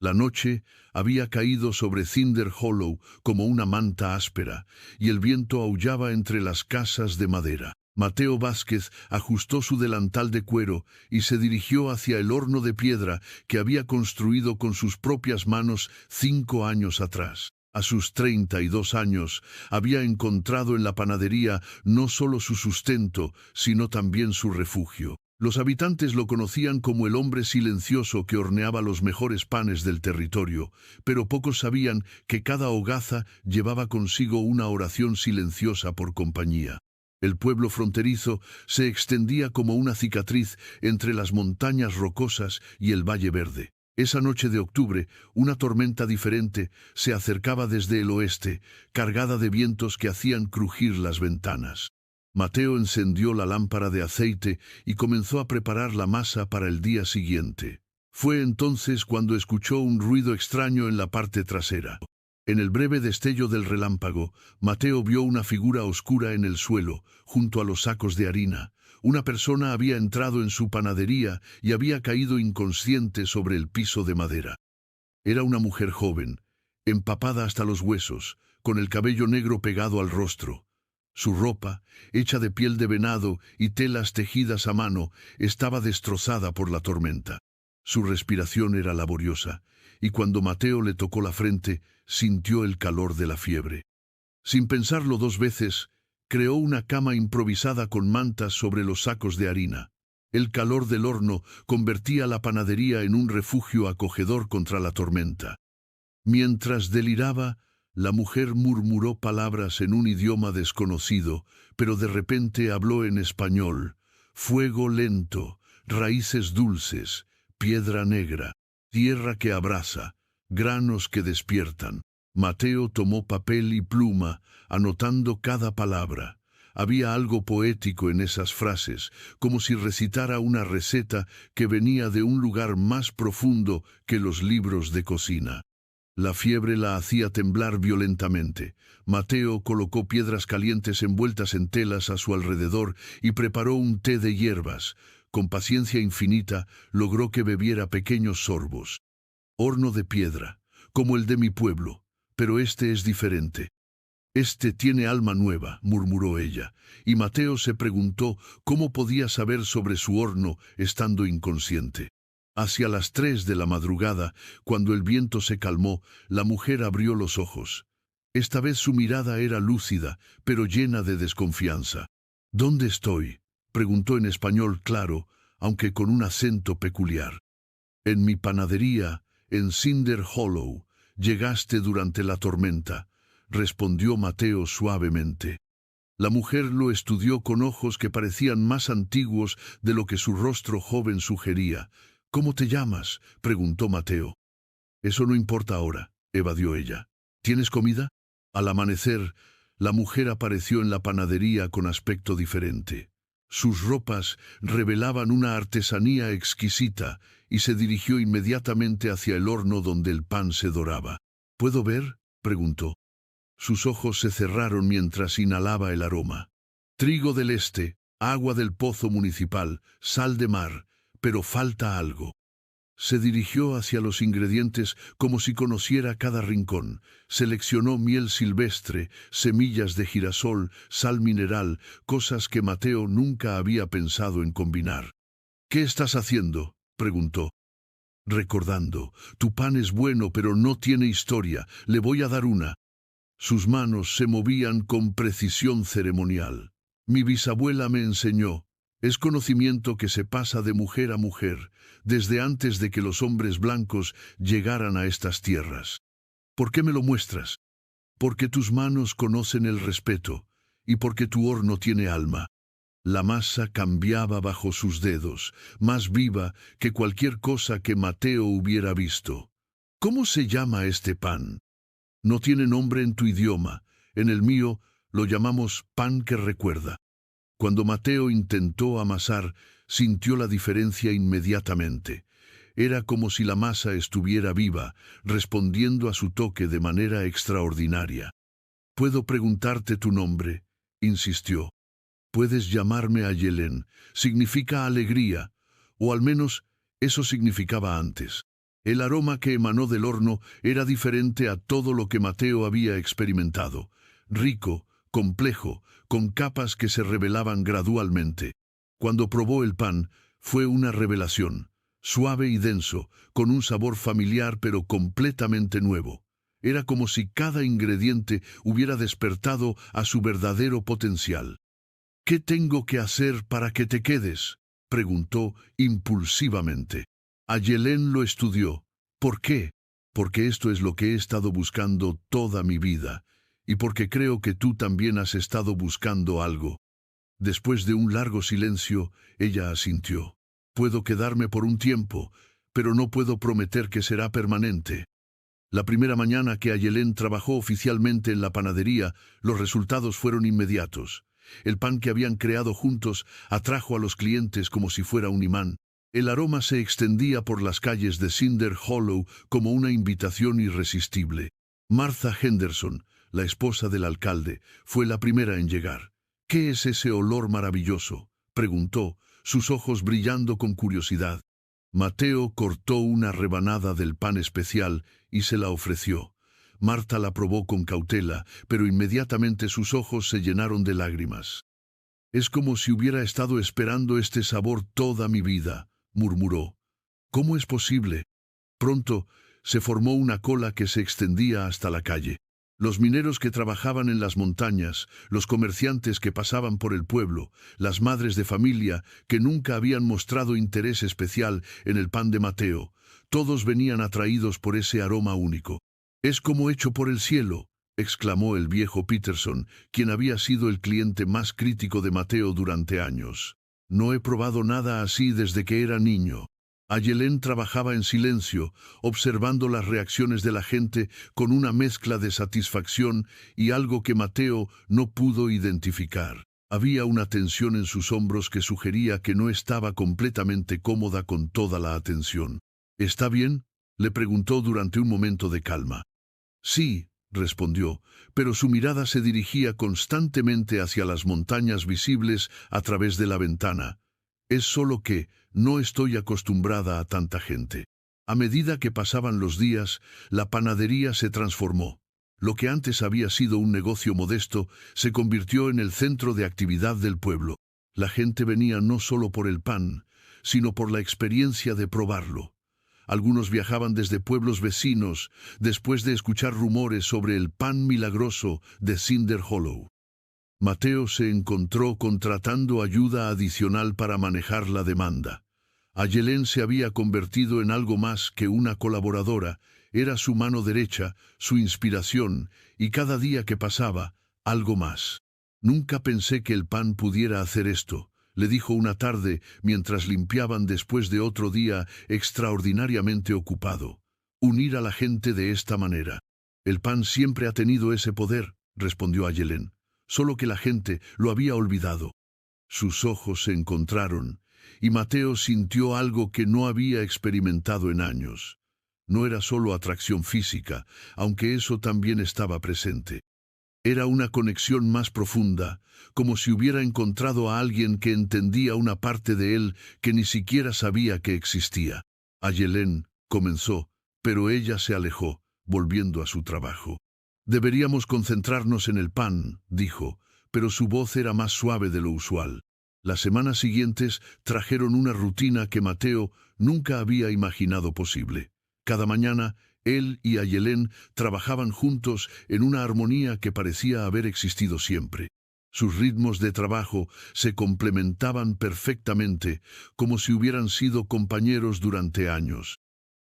La noche había caído sobre Cinder Hollow como una manta áspera, y el viento aullaba entre las casas de madera. Mateo Vázquez ajustó su delantal de cuero y se dirigió hacia el horno de piedra que había construido con sus propias manos 5 años atrás. A sus 32 años había encontrado en la panadería no solo su sustento, sino también su refugio. Los habitantes lo conocían como el hombre silencioso que horneaba los mejores panes del territorio, pero pocos sabían que cada hogaza llevaba consigo una oración silenciosa por compañía. El pueblo fronterizo se extendía como una cicatriz entre las montañas rocosas y el Valle Verde. Esa noche de octubre, una tormenta diferente se acercaba desde el oeste, cargada de vientos que hacían crujir las ventanas. Mateo encendió la lámpara de aceite y comenzó a preparar la masa para el día siguiente. Fue entonces cuando escuchó un ruido extraño en la parte trasera. En el breve destello del relámpago, Mateo vio una figura oscura en el suelo, junto a los sacos de harina. Una persona había entrado en su panadería y había caído inconsciente sobre el piso de madera. Era una mujer joven, empapada hasta los huesos, con el cabello negro pegado al rostro. Su ropa, hecha de piel de venado y telas tejidas a mano, estaba destrozada por la tormenta. Su respiración era laboriosa, y cuando Mateo le tocó la frente, sintió el calor de la fiebre. Sin pensarlo 2 veces, creó una cama improvisada con mantas sobre los sacos de harina. El calor del horno convertía la panadería en un refugio acogedor contra la tormenta. Mientras deliraba, la mujer murmuró palabras en un idioma desconocido, pero de repente habló en español. Fuego lento, raíces dulces, piedra negra, tierra que abraza, granos que despiertan. Mateo tomó papel y pluma, anotando cada palabra. Había algo poético en esas frases, como si recitara una receta que venía de un lugar más profundo que los libros de cocina. La fiebre la hacía temblar violentamente. Mateo colocó piedras calientes envueltas en telas a su alrededor y preparó un té de hierbas. Con paciencia infinita, logró que bebiera pequeños sorbos. Horno de piedra, como el de mi pueblo, pero este es diferente. Este tiene alma nueva, murmuró ella, y Mateo se preguntó cómo podía saber sobre su horno estando inconsciente. Hacia las 3 de la madrugada, cuando el viento se calmó, la mujer abrió los ojos. Esta vez su mirada era lúcida, pero llena de desconfianza. ¿Dónde estoy?, preguntó en español claro, aunque con un acento peculiar. En mi panadería, en Cinder Hollow. Llegaste durante la tormenta, respondió Mateo suavemente. La mujer lo estudió con ojos que parecían más antiguos de lo que su rostro joven sugería. ¿Cómo te llamas?, preguntó Mateo. Eso no importa ahora, evadió ella. ¿Tienes comida? Al amanecer, la mujer apareció en la panadería con aspecto diferente. Sus ropas revelaban una artesanía exquisita y se dirigió inmediatamente hacia el horno donde el pan se doraba. ¿Puedo ver?, preguntó. Sus ojos se cerraron mientras inhalaba el aroma. Trigo del este, agua del pozo municipal, sal de mar, pero falta algo. Se dirigió hacia los ingredientes como si conociera cada rincón. Seleccionó miel silvestre, semillas de girasol, sal mineral, cosas que Mateo nunca había pensado en combinar. ¿Qué estás haciendo?, preguntó. Recordando, tu pan es bueno pero no tiene historia, le voy a dar una. Sus manos se movían con precisión ceremonial. Mi bisabuela me enseñó. Es conocimiento que se pasa de mujer a mujer, desde antes de que los hombres blancos llegaran a estas tierras. ¿Por qué me lo muestras? Porque tus manos conocen el respeto, y porque tu horno tiene alma. La masa cambiaba bajo sus dedos, más viva que cualquier cosa que Mateo hubiera visto. ¿Cómo se llama este pan? No tiene nombre en tu idioma, en el mío lo llamamos pan que recuerda. Cuando Mateo intentó amasar, sintió la diferencia inmediatamente. Era como si la masa estuviera viva, respondiendo a su toque de manera extraordinaria. «¿Puedo preguntarte tu nombre?», insistió. «Puedes llamarme Ayelen, significa alegría, o al menos eso significaba antes». El aroma que emanó del horno era diferente a todo lo que Mateo había experimentado. Rico, complejo, con capas que se revelaban gradualmente. Cuando probó el pan, fue una revelación. Suave y denso, con un sabor familiar pero completamente nuevo. Era como si cada ingrediente hubiera despertado a su verdadero potencial. «¿Qué tengo que hacer para que te quedes?», preguntó impulsivamente. Ayelén lo estudió. «¿Por qué?». «Porque esto es lo que he estado buscando toda mi vida, y porque creo que tú también has estado buscando algo». Después de un largo silencio, ella asintió. «Puedo quedarme por un tiempo, pero no puedo prometer que será permanente». La primera mañana que Ayelén trabajó oficialmente en la panadería, los resultados fueron inmediatos. El pan que habían creado juntos atrajo a los clientes como si fuera un imán. El aroma se extendía por las calles de Cinder Hollow como una invitación irresistible. Martha Henderson, la esposa del alcalde, fue la primera en llegar. «¿Qué es ese olor maravilloso?», preguntó, sus ojos brillando con curiosidad. Mateo cortó una rebanada del pan especial y se la ofreció. Marta la probó con cautela, pero inmediatamente sus ojos se llenaron de lágrimas. «Es como si hubiera estado esperando este sabor toda mi vida», murmuró. «¿Cómo es posible?». Pronto se formó una cola que se extendía hasta la calle. Los mineros que trabajaban en las montañas, los comerciantes que pasaban por el pueblo, las madres de familia que nunca habían mostrado interés especial en el pan de Mateo, todos venían atraídos por ese aroma único. «Es como hecho por el cielo», exclamó el viejo Peterson, quien había sido el cliente más crítico de Mateo durante años. «No he probado nada así desde que era niño». Ayelén trabajaba en silencio, observando las reacciones de la gente con una mezcla de satisfacción y algo que Mateo no pudo identificar. Había una tensión en sus hombros que sugería que no estaba completamente cómoda con toda la atención. «¿Está bien?», le preguntó durante un momento de calma. «Sí», respondió, pero su mirada se dirigía constantemente hacia las montañas visibles a través de la ventana. «Es solo que no estoy acostumbrada a tanta gente». A medida que pasaban los días, la panadería se transformó. Lo que antes había sido un negocio modesto se convirtió en el centro de actividad del pueblo. La gente venía no solo por el pan, sino por la experiencia de probarlo. Algunos viajaban desde pueblos vecinos después de escuchar rumores sobre el pan milagroso de Cinder Hollow. Mateo se encontró contratando ayuda adicional para manejar la demanda. Ayelén se había convertido en algo más que una colaboradora, era su mano derecha, su inspiración, y cada día que pasaba, algo más. «Nunca pensé que el pan pudiera hacer esto», le dijo una tarde mientras limpiaban después de otro día extraordinariamente ocupado. «Unir a la gente de esta manera». «El pan siempre ha tenido ese poder», respondió Ayelén, «solo que la gente lo había olvidado». Sus ojos se encontraron, y Mateo sintió algo que no había experimentado en años. No era solo atracción física, aunque eso también estaba presente. Era una conexión más profunda, como si hubiera encontrado a alguien que entendía una parte de él que ni siquiera sabía que existía. Ayelén comenzó, pero ella se alejó, volviendo a su trabajo. «Deberíamos concentrarnos en el pan», dijo, pero su voz era más suave de lo usual. Las semanas siguientes trajeron una rutina que Mateo nunca había imaginado posible. Cada mañana, él y Ayelén trabajaban juntos en una armonía que parecía haber existido siempre. Sus ritmos de trabajo se complementaban perfectamente, como si hubieran sido compañeros durante años.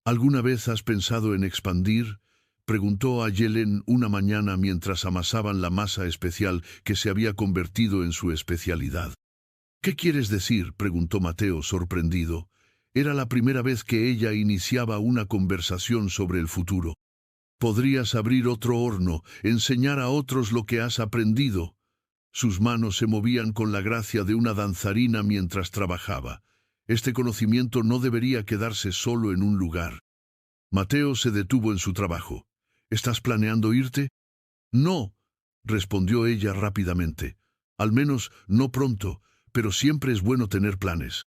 «¿Alguna vez has pensado en expandir?», preguntó Ayelén una mañana mientras amasaban la masa especial que se había convertido en su especialidad. «¿Qué quieres decir?», preguntó Mateo sorprendido. Era la primera vez que ella iniciaba una conversación sobre el futuro. «Podrías abrir otro horno, enseñar a otros lo que has aprendido». Sus manos se movían con la gracia de una danzarina mientras trabajaba. Este conocimiento no debería quedarse solo en un lugar. Mateo se detuvo en su trabajo. «¿Estás planeando irte?». «No», respondió ella rápidamente. «Al menos no pronto, pero siempre es bueno tener planes».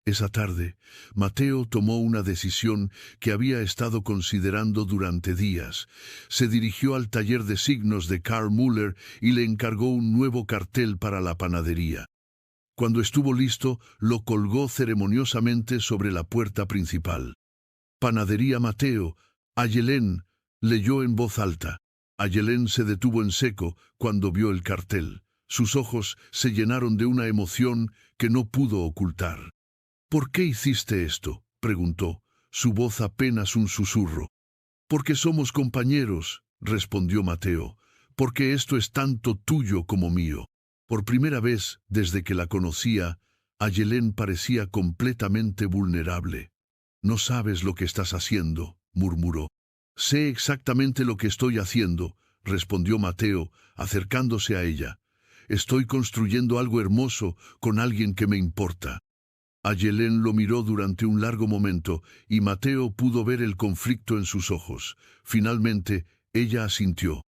Esa tarde, Mateo tomó una decisión que había estado considerando durante días. Se dirigió al taller de signos de Karl Müller y le encargó un nuevo cartel para la panadería. Cuando estuvo listo, lo colgó ceremoniosamente sobre la puerta principal. «Panadería Mateo, Ayelén», leyó en voz alta. Ayelén se detuvo en seco cuando vio el cartel. Sus ojos se llenaron de una emoción que no pudo ocultar. «¿Por qué hiciste esto?», preguntó, su voz apenas un susurro. «Porque somos compañeros», respondió Mateo, «porque esto es tanto tuyo como mío». Por primera vez, desde que la conocía, Ayelén parecía completamente vulnerable. «No sabes lo que estás haciendo», murmuró. «Sé exactamente lo que estoy haciendo», respondió Mateo, acercándose a ella. «Estoy construyendo algo hermoso con alguien que me importa». Ayelén lo miró durante un largo momento y Mateo pudo ver el conflicto en sus ojos. Finalmente, ella asintió.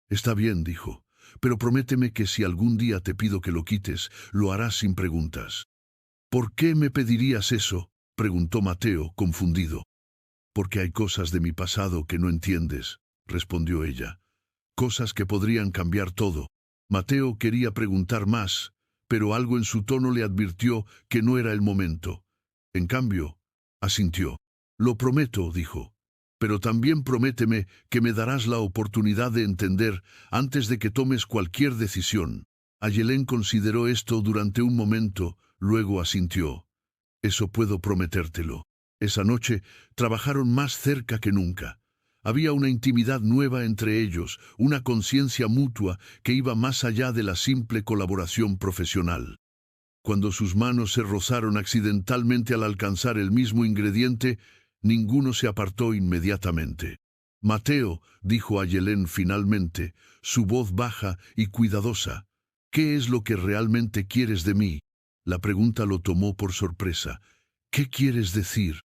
«Está bien», dijo, «pero prométeme que si algún día te pido que lo quites, lo harás sin preguntas». «¿Por qué me pedirías eso?», preguntó Mateo, confundido. «Porque hay cosas de mi pasado que no entiendes», respondió ella. «Cosas que podrían cambiar todo». Mateo quería preguntar más, pero algo en su tono le advirtió que no era el momento. En cambio, asintió. «Lo prometo», dijo, «pero también prométeme que me darás la oportunidad de entender antes de que tomes cualquier decisión». Ayelén consideró esto durante un momento, luego asintió. «Eso puedo prometértelo». Esa noche trabajaron más cerca que nunca. Había una intimidad nueva entre ellos, una conciencia mutua que iba más allá de la simple colaboración profesional. Cuando sus manos se rozaron accidentalmente al alcanzar el mismo ingrediente, ninguno se apartó inmediatamente. «Mateo», dijo Ayelén finalmente, su voz baja y cuidadosa, «¿qué es lo que realmente quieres de mí?». La pregunta lo tomó por sorpresa. «¿Qué quieres decir?».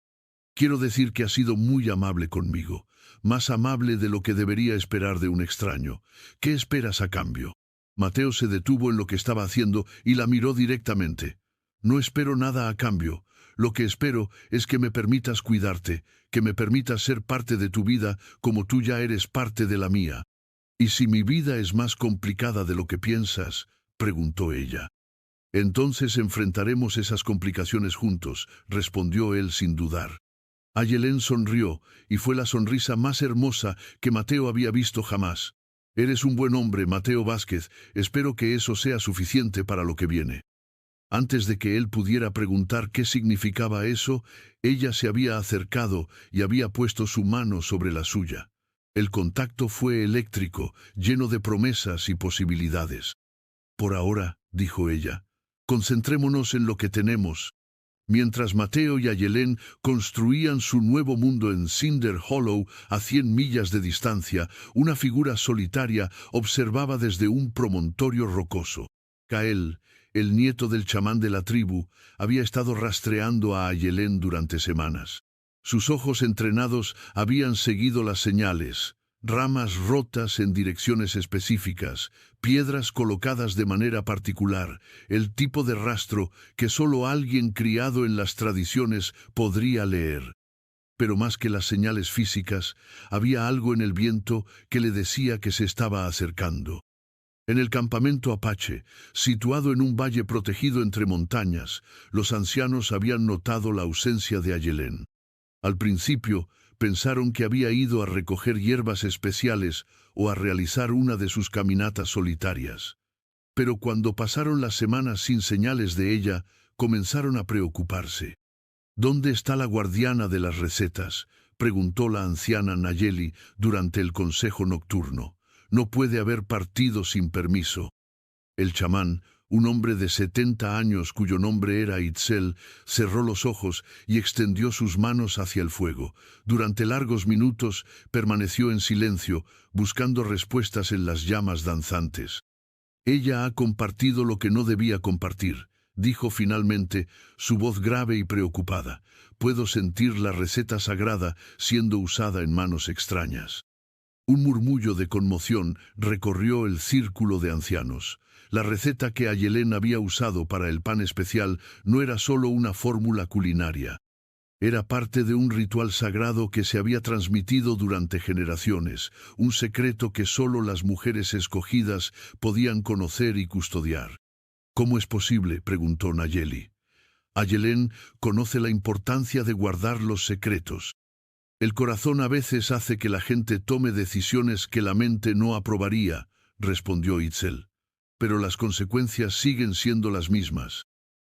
«Quiero decir que has sido muy amable conmigo, más amable de lo que debería esperar de un extraño. ¿Qué esperas a cambio?». Mateo se detuvo en lo que estaba haciendo y la miró directamente. «No espero nada a cambio. Lo que espero es que me permitas cuidarte, que me permitas ser parte de tu vida como tú ya eres parte de la mía». «¿Y si mi vida es más complicada de lo que piensas?», preguntó ella. «Entonces enfrentaremos esas complicaciones juntos», respondió él sin dudar. Ayelén sonrió, y fue la sonrisa más hermosa que Mateo había visto jamás. «Eres un buen hombre, Mateo Vázquez. Espero que eso sea suficiente para lo que viene». Antes de que él pudiera preguntar qué significaba eso, ella se había acercado y había puesto su mano sobre la suya. El contacto fue eléctrico, lleno de promesas y posibilidades. «Por ahora», dijo ella, «concentrémonos en lo que tenemos». Mientras Mateo y Ayelén construían su nuevo mundo en Cinder Hollow a 100 millas de distancia, una figura solitaria observaba desde un promontorio rocoso. Kael, el nieto del chamán de la tribu, había estado rastreando a Ayelén durante semanas. Sus ojos entrenados habían seguido las señales. Ramas rotas en direcciones específicas, piedras colocadas de manera particular, el tipo de rastro que solo alguien criado en las tradiciones podría leer. Pero más que las señales físicas, había algo en el viento que le decía que se estaba acercando. En el campamento Apache, situado en un valle protegido entre montañas, los ancianos habían notado la ausencia de Ayelén. Al principio, pensaron que había ido a recoger hierbas especiales o a realizar una de sus caminatas solitarias. Pero cuando pasaron las semanas sin señales de ella, comenzaron a preocuparse. «¿Dónde está la guardiana de las recetas?», preguntó la anciana Nayeli durante el consejo nocturno. «No puede haber partido sin permiso». El chamán, un hombre de 70 años cuyo nombre era Itzel, cerró los ojos y extendió sus manos hacia el fuego. Durante largos minutos permaneció en silencio, buscando respuestas en las llamas danzantes. «Ella ha compartido lo que no debía compartir», dijo finalmente, su voz grave y preocupada. «Puedo sentir la receta sagrada siendo usada en manos extrañas». Un murmullo de conmoción recorrió el círculo de ancianos. La receta que Ayelén había usado para el pan especial no era solo una fórmula culinaria. Era parte de un ritual sagrado que se había transmitido durante generaciones, un secreto que solo las mujeres escogidas podían conocer y custodiar. ¿Cómo es posible?, preguntó Nayeli. Ayelén conoce la importancia de guardar los secretos. El corazón a veces hace que la gente tome decisiones que la mente no aprobaría, respondió Itzel. Pero las consecuencias siguen siendo las mismas.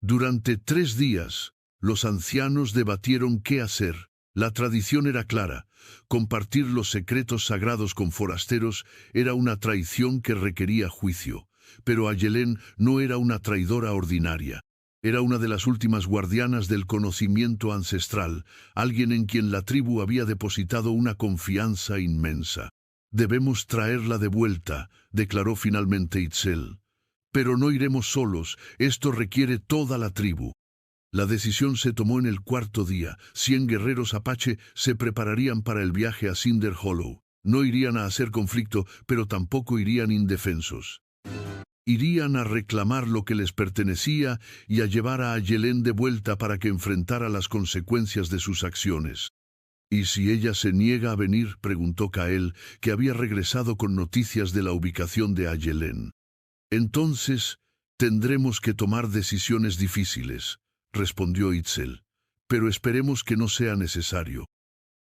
Durante 3 días, los ancianos debatieron qué hacer. La tradición era clara. Compartir los secretos sagrados con forasteros era una traición que requería juicio. Pero Ayelén no era una traidora ordinaria. Era una de las últimas guardianas del conocimiento ancestral, alguien en quien la tribu había depositado una confianza inmensa. «Debemos traerla de vuelta», declaró finalmente Itzel. «Pero no iremos solos, esto requiere toda la tribu». La decisión se tomó en el 4.º día. 100 guerreros apache se prepararían para el viaje a Cinder Hollow. No irían a hacer conflicto, pero tampoco irían indefensos. Irían a reclamar lo que les pertenecía y a llevar a Ayelén de vuelta para que enfrentara las consecuencias de sus acciones. «¿Y si ella se niega a venir?», preguntó Kael, que había regresado con noticias de la ubicación de Ayelén. «Entonces, tendremos que tomar decisiones difíciles», respondió Itzel. «Pero esperemos que no sea necesario».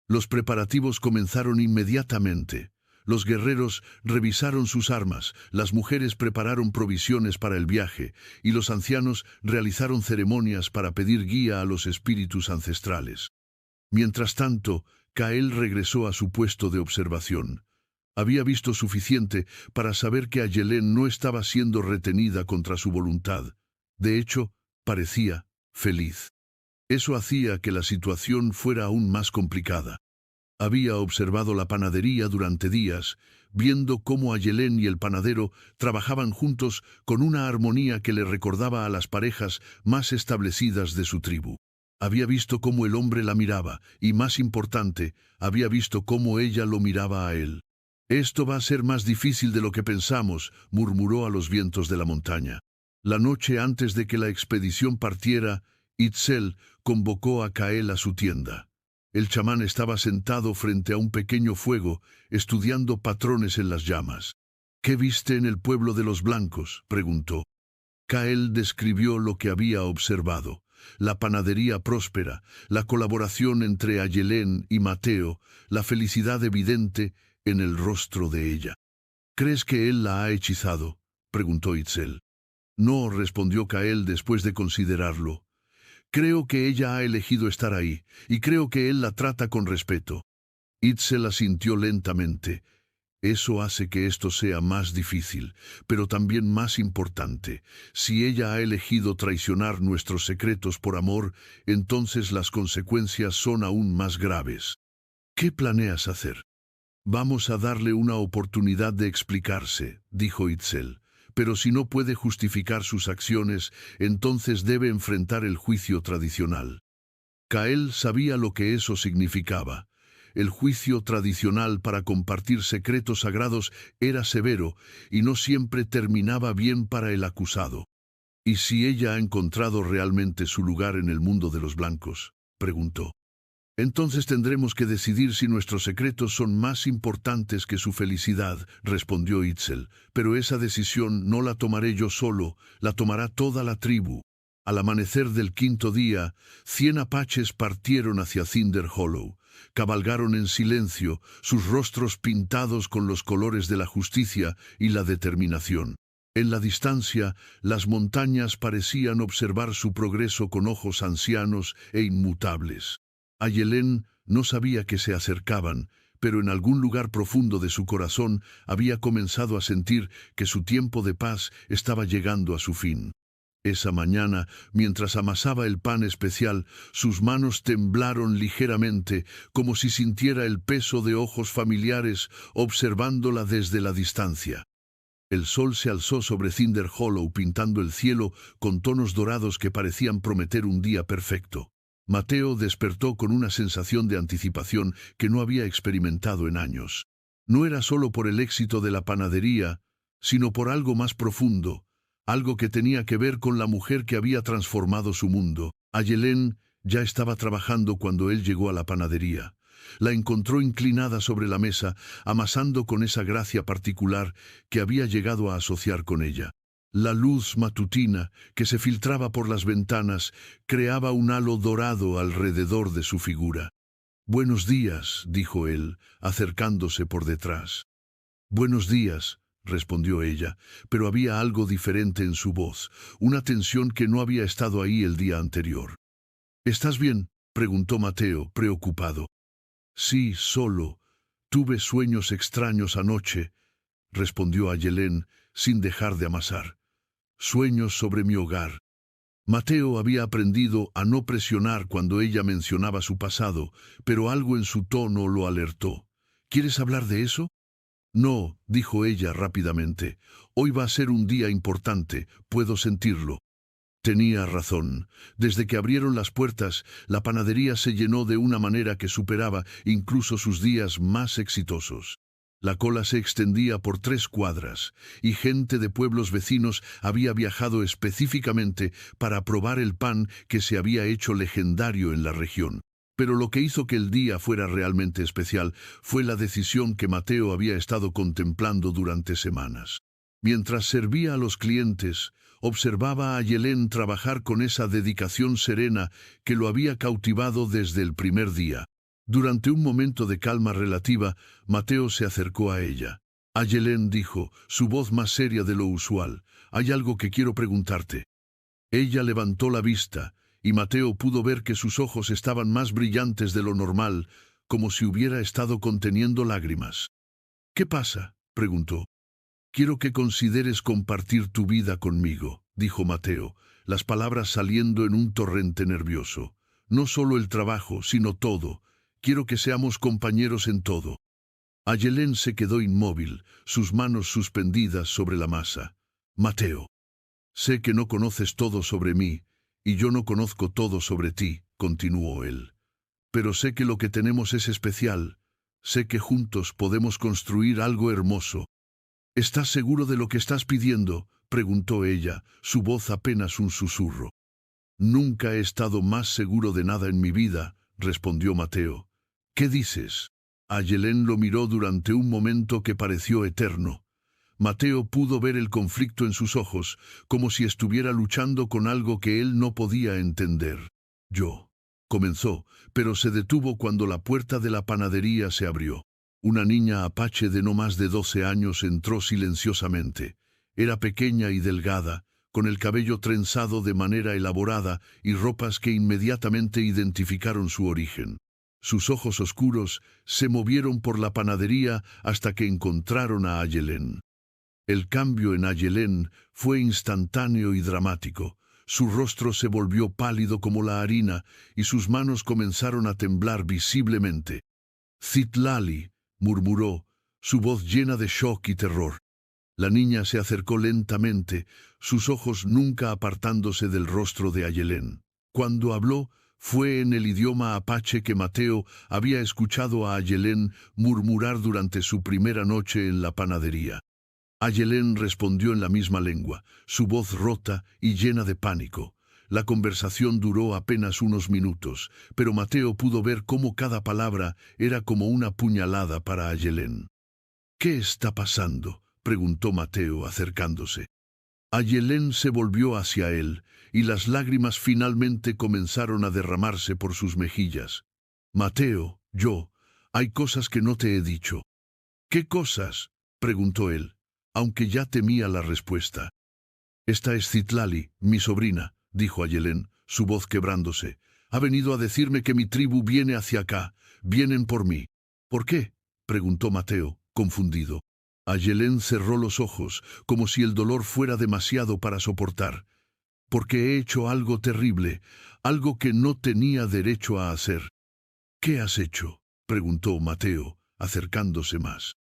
Los preparativos comenzaron inmediatamente. Los guerreros revisaron sus armas, las mujeres prepararon provisiones para el viaje, y los ancianos realizaron ceremonias para pedir guía a los espíritus ancestrales. Mientras tanto, Kael regresó a su puesto de observación. Había visto suficiente para saber que Ayelén no estaba siendo retenida contra su voluntad. De hecho, parecía feliz. Eso hacía que la situación fuera aún más complicada. Había observado la panadería durante días, viendo cómo Ayelén y el panadero trabajaban juntos con una armonía que le recordaba a las parejas más establecidas de su tribu. Había visto cómo el hombre la miraba, y más importante, había visto cómo ella lo miraba a él. «Esto va a ser más difícil de lo que pensamos», murmuró a los vientos de la montaña. La noche antes de que la expedición partiera, Itzel convocó a Kael a su tienda. El chamán estaba sentado frente a un pequeño fuego, estudiando patrones en las llamas. «¿Qué viste en el pueblo de los blancos?», preguntó. Kael describió lo que había observado. La panadería próspera, la colaboración entre Ayelén y Mateo, la felicidad evidente en el rostro de ella. «¿Crees que él la ha hechizado?», preguntó Itzel. «No», respondió Kael después de considerarlo. «Creo que ella ha elegido estar ahí, y creo que él la trata con respeto». Itzel asintió lentamente. «Eso hace que esto sea más difícil, pero también más importante. Si ella ha elegido traicionar nuestros secretos por amor, entonces las consecuencias son aún más graves». «¿Qué planeas hacer?». «Vamos a darle una oportunidad de explicarse», dijo Itzel. «Pero si no puede justificar sus acciones, entonces debe enfrentar el juicio tradicional». Kael sabía lo que eso significaba. El juicio tradicional para compartir secretos sagrados era severo y no siempre terminaba bien para el acusado. «¿Y si ella ha encontrado realmente su lugar en el mundo de los blancos?», preguntó. «Entonces tendremos que decidir si nuestros secretos son más importantes que su felicidad», respondió Itzel. «Pero esa decisión no la tomaré yo solo, la tomará toda la tribu». Al amanecer del 5.º día, 100 apaches partieron hacia Cinder Hollow. Cabalgaron en silencio, sus rostros pintados con los colores de la justicia y la determinación. En la distancia, las montañas parecían observar su progreso con ojos ancianos e inmutables. Ayelén no sabía que se acercaban, pero en algún lugar profundo de su corazón había comenzado a sentir que su tiempo de paz estaba llegando a su fin. Esa mañana, mientras amasaba el pan especial, sus manos temblaron ligeramente, como si sintiera el peso de ojos familiares observándola desde la distancia. El sol se alzó sobre Cinder Hollow pintando el cielo con tonos dorados que parecían prometer un día perfecto. Mateo despertó con una sensación de anticipación que no había experimentado en años. No era solo por el éxito de la panadería, sino por algo más profundo, algo que tenía que ver con la mujer que había transformado su mundo. Ayelén ya estaba trabajando cuando él llegó a la panadería. La encontró inclinada sobre la mesa, amasando con esa gracia particular que había llegado a asociar con ella. La luz matutina que se filtraba por las ventanas creaba un halo dorado alrededor de su figura. «Buenos días», dijo él, acercándose por detrás. «Buenos días», respondió ella, pero había algo diferente en su voz, una tensión que no había estado ahí el día anterior. «¿Estás bien?», preguntó Mateo, preocupado. «Sí, solo. Tuve sueños extraños anoche», respondió Ayelén, sin dejar de amasar. «Sueños sobre mi hogar». Mateo había aprendido a no presionar cuando ella mencionaba su pasado, pero algo en su tono lo alertó. «¿Quieres hablar de eso?» «No», dijo ella rápidamente. «Hoy va a ser un día importante, puedo sentirlo». Tenía razón. Desde que abrieron las puertas, la panadería se llenó de una manera que superaba incluso sus días más exitosos. La cola se extendía por 3 cuadras, y gente de pueblos vecinos había viajado específicamente para probar el pan que se había hecho legendario en la región. Pero lo que hizo que el día fuera realmente especial fue la decisión que Mateo había estado contemplando durante semanas. Mientras servía a los clientes, observaba a Ayelén trabajar con esa dedicación serena que lo había cautivado desde el primer día. Durante un momento de calma relativa, Mateo se acercó a ella. «Ayelén», dijo, su voz más seria de lo usual, «hay algo que quiero preguntarte». Ella levantó la vista, y Mateo pudo ver que sus ojos estaban más brillantes de lo normal, como si hubiera estado conteniendo lágrimas. «¿Qué pasa?», preguntó. «Quiero que consideres compartir tu vida conmigo», dijo Mateo, las palabras saliendo en un torrente nervioso. «No solo el trabajo, sino todo. Quiero que seamos compañeros en todo». Ayelén se quedó inmóvil, sus manos suspendidas sobre la masa. «Mateo, sé que no conoces todo sobre mí, y yo no conozco todo sobre ti», continuó él. «Pero sé que lo que tenemos es especial. Sé que juntos podemos construir algo hermoso». «¿Estás seguro de lo que estás pidiendo?», preguntó ella, su voz apenas un susurro. «Nunca he estado más seguro de nada en mi vida», respondió Mateo. «¿Qué dices?». Ayelén lo miró durante un momento que pareció eterno. Mateo pudo ver el conflicto en sus ojos, como si estuviera luchando con algo que él no podía entender. «Yo», comenzó, pero se detuvo cuando la puerta de la panadería se abrió. Una niña apache de no más de 12 años entró silenciosamente. Era pequeña y delgada, con el cabello trenzado de manera elaborada y ropas que inmediatamente identificaron su origen. Sus ojos oscuros se movieron por la panadería hasta que encontraron a Ayelén. El cambio en Ayelén fue instantáneo y dramático. Su rostro se volvió pálido como la harina y sus manos comenzaron a temblar visiblemente. «Citlali», murmuró, su voz llena de shock y terror. La niña se acercó lentamente, sus ojos nunca apartándose del rostro de Ayelén. Cuando habló, fue en el idioma apache que Mateo había escuchado a Ayelén murmurar durante su primera noche en la panadería. Ayelén respondió en la misma lengua, su voz rota y llena de pánico. La conversación duró apenas unos minutos, pero Mateo pudo ver cómo cada palabra era como una puñalada para Ayelén. «¿Qué está pasando?», preguntó Mateo acercándose. Ayelén se volvió hacia él, y las lágrimas finalmente comenzaron a derramarse por sus mejillas. «Mateo, hay cosas que no te he dicho». «¿Qué cosas?», preguntó él, aunque ya temía la respuesta. «Esta es Citlali, mi sobrina», dijo Ayelén, su voz quebrándose. «Ha venido a decirme que mi tribu viene hacia acá, vienen por mí». «¿Por qué?», preguntó Mateo, confundido. Ayelén cerró los ojos, como si el dolor fuera demasiado para soportar. «Porque he hecho algo terrible, algo que no tenía derecho a hacer». «¿Qué has hecho?», preguntó Mateo, acercándose más.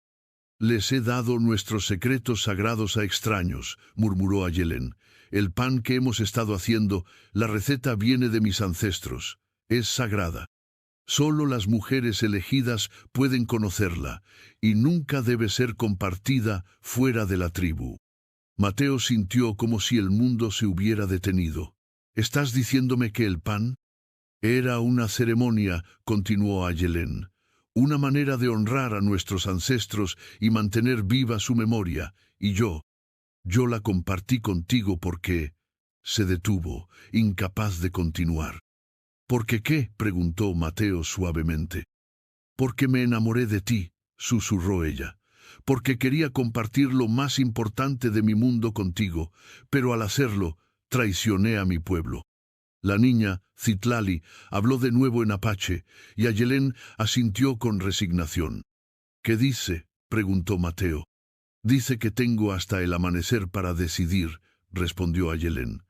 «Les he dado nuestros secretos sagrados a extraños», murmuró Ayelén. «El pan que hemos estado haciendo, la receta viene de mis ancestros. Es sagrada». Solo las mujeres elegidas pueden conocerla, y nunca debe ser compartida fuera de la tribu. Mateo sintió como si el mundo se hubiera detenido. ¿Estás diciéndome que el pan? Era una ceremonia, continuó Ayelén, una manera de honrar a nuestros ancestros y mantener viva su memoria, y yo la compartí contigo porque... Se detuvo, incapaz de continuar. ¿Por qué qué?, preguntó Mateo suavemente. Porque me enamoré de ti, susurró ella. Porque quería compartir lo más importante de mi mundo contigo, pero al hacerlo, traicioné a mi pueblo. La niña, Citlali, habló de nuevo en apache, y Ayelén asintió con resignación. ¿Qué dice?, preguntó Mateo. Dice que tengo hasta el amanecer para decidir, respondió Ayelén.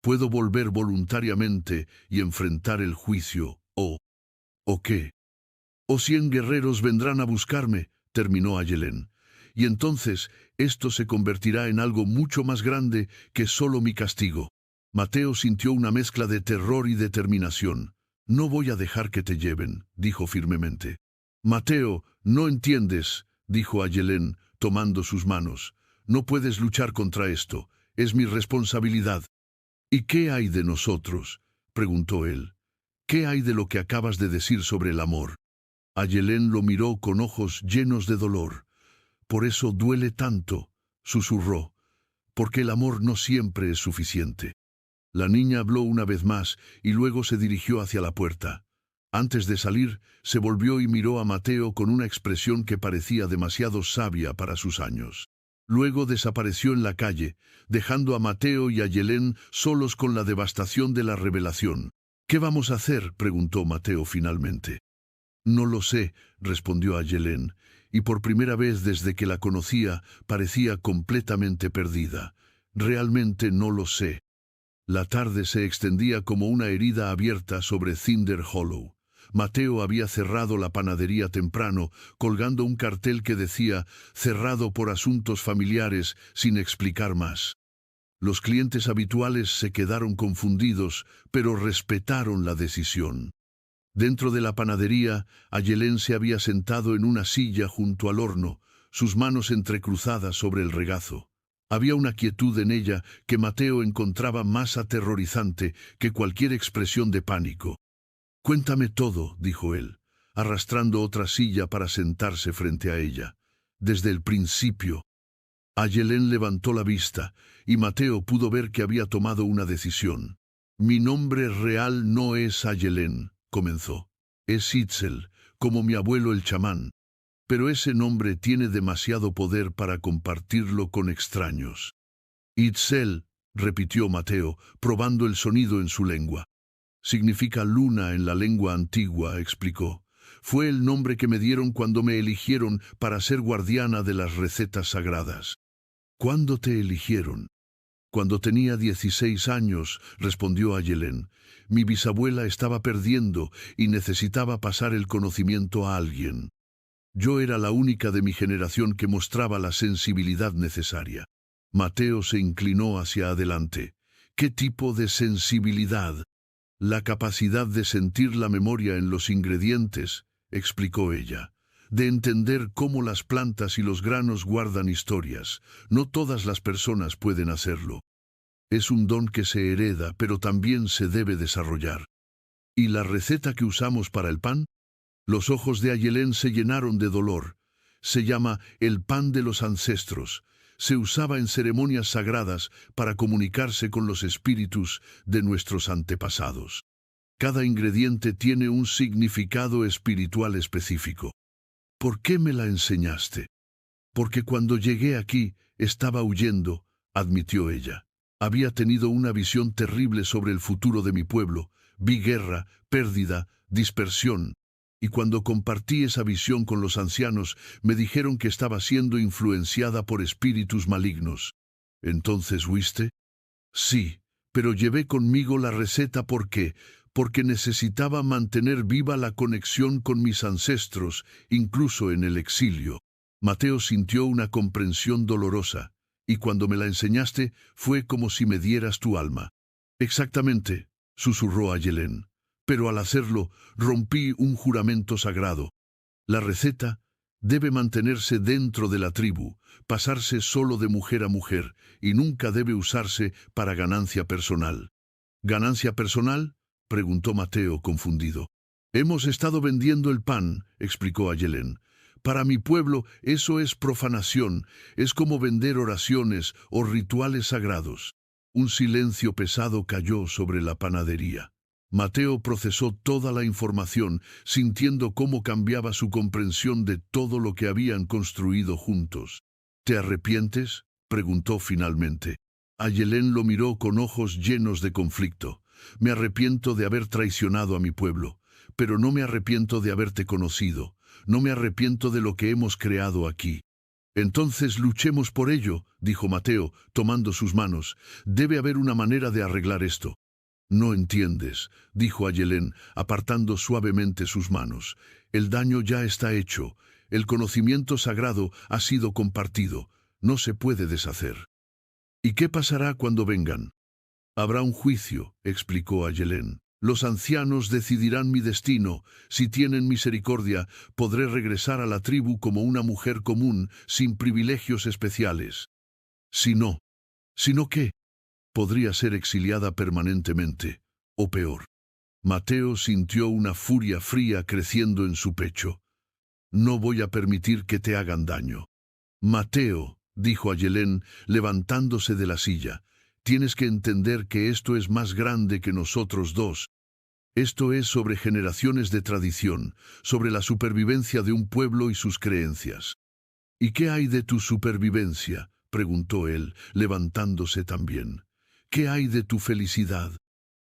Puedo volver voluntariamente y enfrentar el juicio, ¿o qué? O 100 guerreros vendrán a buscarme, terminó Ayelén. Y entonces esto se convertirá en algo mucho más grande que solo mi castigo. Mateo sintió una mezcla de terror y determinación. No voy a dejar que te lleven, dijo firmemente. Mateo, no entiendes, dijo Ayelén, tomando sus manos. No puedes luchar contra esto. Es mi responsabilidad. ¿Y qué hay de nosotros?, preguntó él. ¿Qué hay de lo que acabas de decir sobre el amor? Ayelén lo miró con ojos llenos de dolor. Por eso duele tanto, susurró, porque el amor no siempre es suficiente. La niña habló una vez más y luego se dirigió hacia la puerta. Antes de salir, se volvió y miró a Mateo con una expresión que parecía demasiado sabia para sus años. Luego desapareció en la calle, dejando a Mateo y a Ayelén solos con la devastación de la revelación. ¿Qué vamos a hacer?, preguntó Mateo finalmente. No lo sé, respondió Ayelén, y por primera vez desde que la conocía parecía completamente perdida. Realmente no lo sé. La tarde se extendía como una herida abierta sobre Cinder Hollow. Mateo había cerrado la panadería temprano, colgando un cartel que decía «cerrado por asuntos familiares», sin explicar más. Los clientes habituales se quedaron confundidos, pero respetaron la decisión. Dentro de la panadería, Ayelén se había sentado en una silla junto al horno, sus manos entrecruzadas sobre el regazo. Había una quietud en ella que Mateo encontraba más aterrorizante que cualquier expresión de pánico. «Cuéntame todo», dijo él, arrastrando otra silla para sentarse frente a ella. «Desde el principio». Ayelén levantó la vista, y Mateo pudo ver que había tomado una decisión. «Mi nombre real no es Ayelén», comenzó. «Es Itzel, como mi abuelo el chamán. Pero ese nombre tiene demasiado poder para compartirlo con extraños». «Itzel», repitió Mateo, probando el sonido en su lengua. «Significa luna en la lengua antigua», explicó. «Fue el nombre que me dieron cuando me eligieron para ser guardiana de las recetas sagradas». «¿Cuándo te eligieron?» «Cuando tenía 16 años», respondió Ayelén. «Mi bisabuela estaba perdiendo y necesitaba pasar el conocimiento a alguien. Yo era la única de mi generación que mostraba la sensibilidad necesaria». Mateo se inclinó hacia adelante. «¿Qué tipo de sensibilidad?» «La capacidad de sentir la memoria en los ingredientes», explicó ella. «De entender cómo las plantas y los granos guardan historias. No todas las personas pueden hacerlo. Es un don que se hereda, pero también se debe desarrollar». «¿Y la receta que usamos para el pan?» Los ojos de Ayelén se llenaron de dolor. «Se llama el pan de los ancestros. Se usaba en ceremonias sagradas para comunicarse con los espíritus de nuestros antepasados. Cada ingrediente tiene un significado espiritual específico». «¿Por qué me la enseñaste?» «Porque cuando llegué aquí estaba huyendo», admitió ella. «Había tenido una visión terrible sobre el futuro de mi pueblo. Vi guerra, pérdida, dispersión. Y cuando compartí esa visión con los ancianos, me dijeron que estaba siendo influenciada por espíritus malignos». «¿Entonces huiste?» «Sí, pero llevé conmigo la receta porque necesitaba mantener viva la conexión con mis ancestros, incluso en el exilio». Mateo sintió una comprensión dolorosa. «Y cuando me la enseñaste, fue como si me dieras tu alma». «Exactamente», susurró Ayelén. pero al hacerlo rompí un juramento sagrado. La receta debe mantenerse dentro de la tribu, pasarse solo de mujer a mujer, y nunca debe usarse para ganancia personal. ¿Ganancia personal?, preguntó Mateo confundido. Hemos estado vendiendo el pan, explicó Ayelén. Para mi pueblo eso es profanación, es como vender oraciones o rituales sagrados. Un silencio pesado cayó sobre la panadería. Mateo procesó toda la información, sintiendo cómo cambiaba su comprensión de todo lo que habían construido juntos. ¿Te arrepientes?, preguntó finalmente. Ayelén lo miró con ojos llenos de conflicto. Me arrepiento de haber traicionado a mi pueblo, pero no me arrepiento de haberte conocido. No me arrepiento de lo que hemos creado aquí. Entonces luchemos por ello, dijo Mateo, tomando sus manos. Debe haber una manera de arreglar esto. No entiendes, dijo Ayelén, apartando suavemente sus manos. El daño ya está hecho. El conocimiento sagrado ha sido compartido. No se puede deshacer. ¿Y qué pasará cuando vengan? Habrá un juicio, explicó Ayelén. Los ancianos decidirán mi destino. Si tienen misericordia, podré regresar a la tribu como una mujer común, sin privilegios especiales. Si no, ¿qué? Podría ser exiliada permanentemente, o peor. Mateo sintió una furia fría creciendo en su pecho. No voy a permitir que te hagan daño. Mateo, dijo Ayelén, levantándose de la silla, tienes que entender que esto es más grande que nosotros dos. Esto es sobre generaciones de tradición, sobre la supervivencia de un pueblo y sus creencias. ¿Y qué hay de tu supervivencia?, preguntó él, levantándose también. ¿Qué hay de tu felicidad?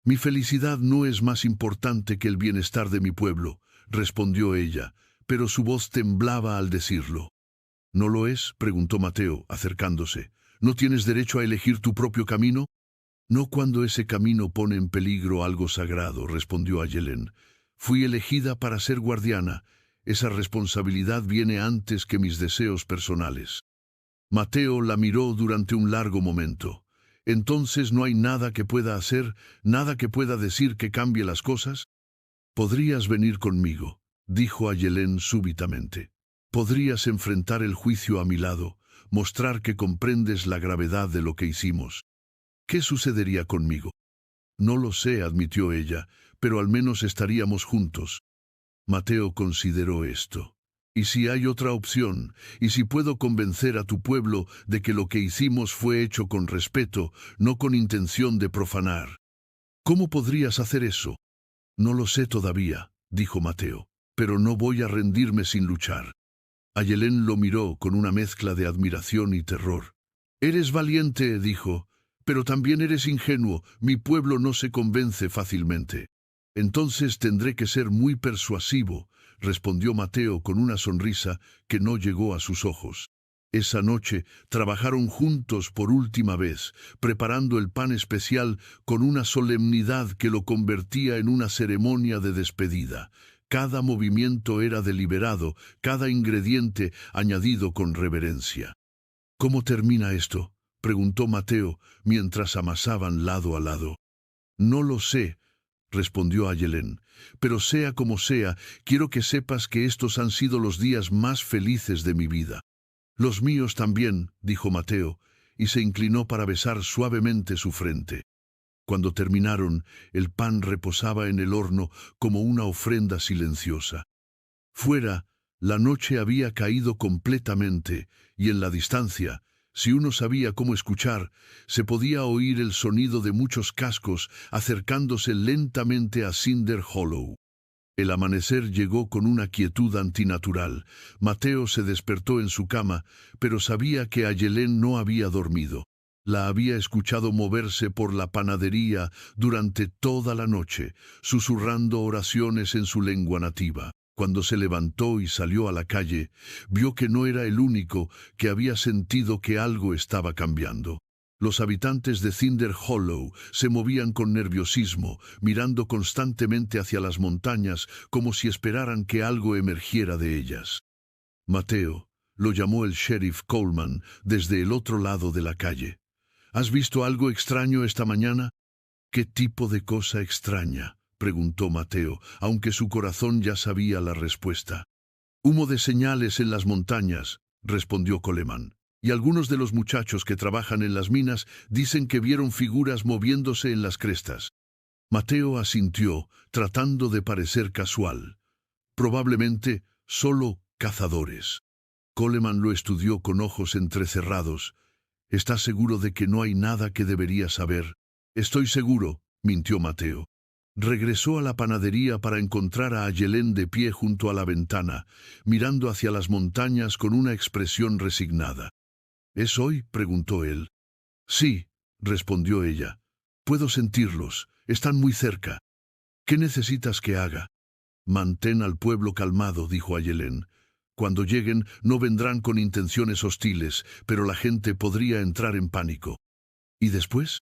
Mi felicidad no es más importante que el bienestar de mi pueblo, respondió ella, pero su voz temblaba al decirlo. ¿No lo es?, preguntó Mateo, acercándose. ¿No tienes derecho a elegir tu propio camino? No cuando ese camino pone en peligro algo sagrado, respondió Ayelén. Fui elegida para ser guardiana. Esa responsabilidad viene antes que mis deseos personales. Mateo la miró durante un largo momento. ¿Entonces no hay nada que pueda hacer, nada que pueda decir que cambie las cosas? Podrías venir conmigo, dijo Ayelén súbitamente. Podrías enfrentar el juicio a mi lado, mostrar que comprendes la gravedad de lo que hicimos. ¿Qué sucedería conmigo? No lo sé, admitió ella, pero al menos estaríamos juntos. Mateo consideró esto. ¿Y si hay otra opción? ¿Y si puedo convencer a tu pueblo de que lo que hicimos fue hecho con respeto, no con intención de profanar? ¿Cómo podrías hacer eso? No lo sé todavía, dijo Mateo, pero no voy a rendirme sin luchar. Ayelén lo miró con una mezcla de admiración y terror. Eres valiente, dijo, pero también eres ingenuo. Mi pueblo no se convence fácilmente. Entonces tendré que ser muy persuasivo, respondió Mateo con una sonrisa que no llegó a sus ojos. Esa noche trabajaron juntos por última vez, preparando el pan especial con una solemnidad que lo convertía en una ceremonia de despedida. Cada movimiento era deliberado, cada ingrediente añadido con reverencia. ¿Cómo termina esto?, preguntó Mateo mientras amasaban lado a lado. No lo sé, respondió Ayelén, pero sea como sea, quiero que sepas que estos han sido los días más felices de mi vida. Los míos también, dijo Mateo, y se inclinó para besar suavemente su frente. Cuando terminaron, el pan reposaba en el horno como una ofrenda silenciosa. Fuera, la noche había caído completamente, y en la distancia, si uno sabía cómo escuchar, se podía oír el sonido de muchos cascos acercándose lentamente a Cinder Hollow. El amanecer llegó con una quietud antinatural. Mateo se despertó en su cama, pero sabía que Ayelén no había dormido. La había escuchado moverse por la panadería durante toda la noche, susurrando oraciones en su lengua nativa. Cuando se levantó y salió a la calle, vio que no era el único que había sentido que algo estaba cambiando. Los habitantes de Cinder Hollow se movían con nerviosismo, mirando constantemente hacia las montañas como si esperaran que algo emergiera de ellas. Mateo, lo llamó el sheriff Coleman desde el otro lado de la calle. ¿Has visto algo extraño esta mañana? ¿Qué tipo de cosa extraña?, preguntó Mateo, aunque su corazón ya sabía la respuesta. Humo de señales en las montañas, respondió Coleman. Y algunos de los muchachos que trabajan en las minas dicen que vieron figuras moviéndose en las crestas. Mateo asintió, tratando de parecer casual. Probablemente solo cazadores. Coleman lo estudió con ojos entrecerrados. ¿Estás seguro de que no hay nada que debería saber? Estoy seguro, mintió Mateo. Regresó a la panadería para encontrar a Ayelén de pie junto a la ventana, mirando hacia las montañas con una expresión resignada. ¿Es hoy?, preguntó él. Sí, respondió ella. Puedo sentirlos, están muy cerca. ¿Qué necesitas que haga? Mantén al pueblo calmado, dijo Ayelén. Cuando lleguen no vendrán con intenciones hostiles, pero la gente podría entrar en pánico. ¿Y después?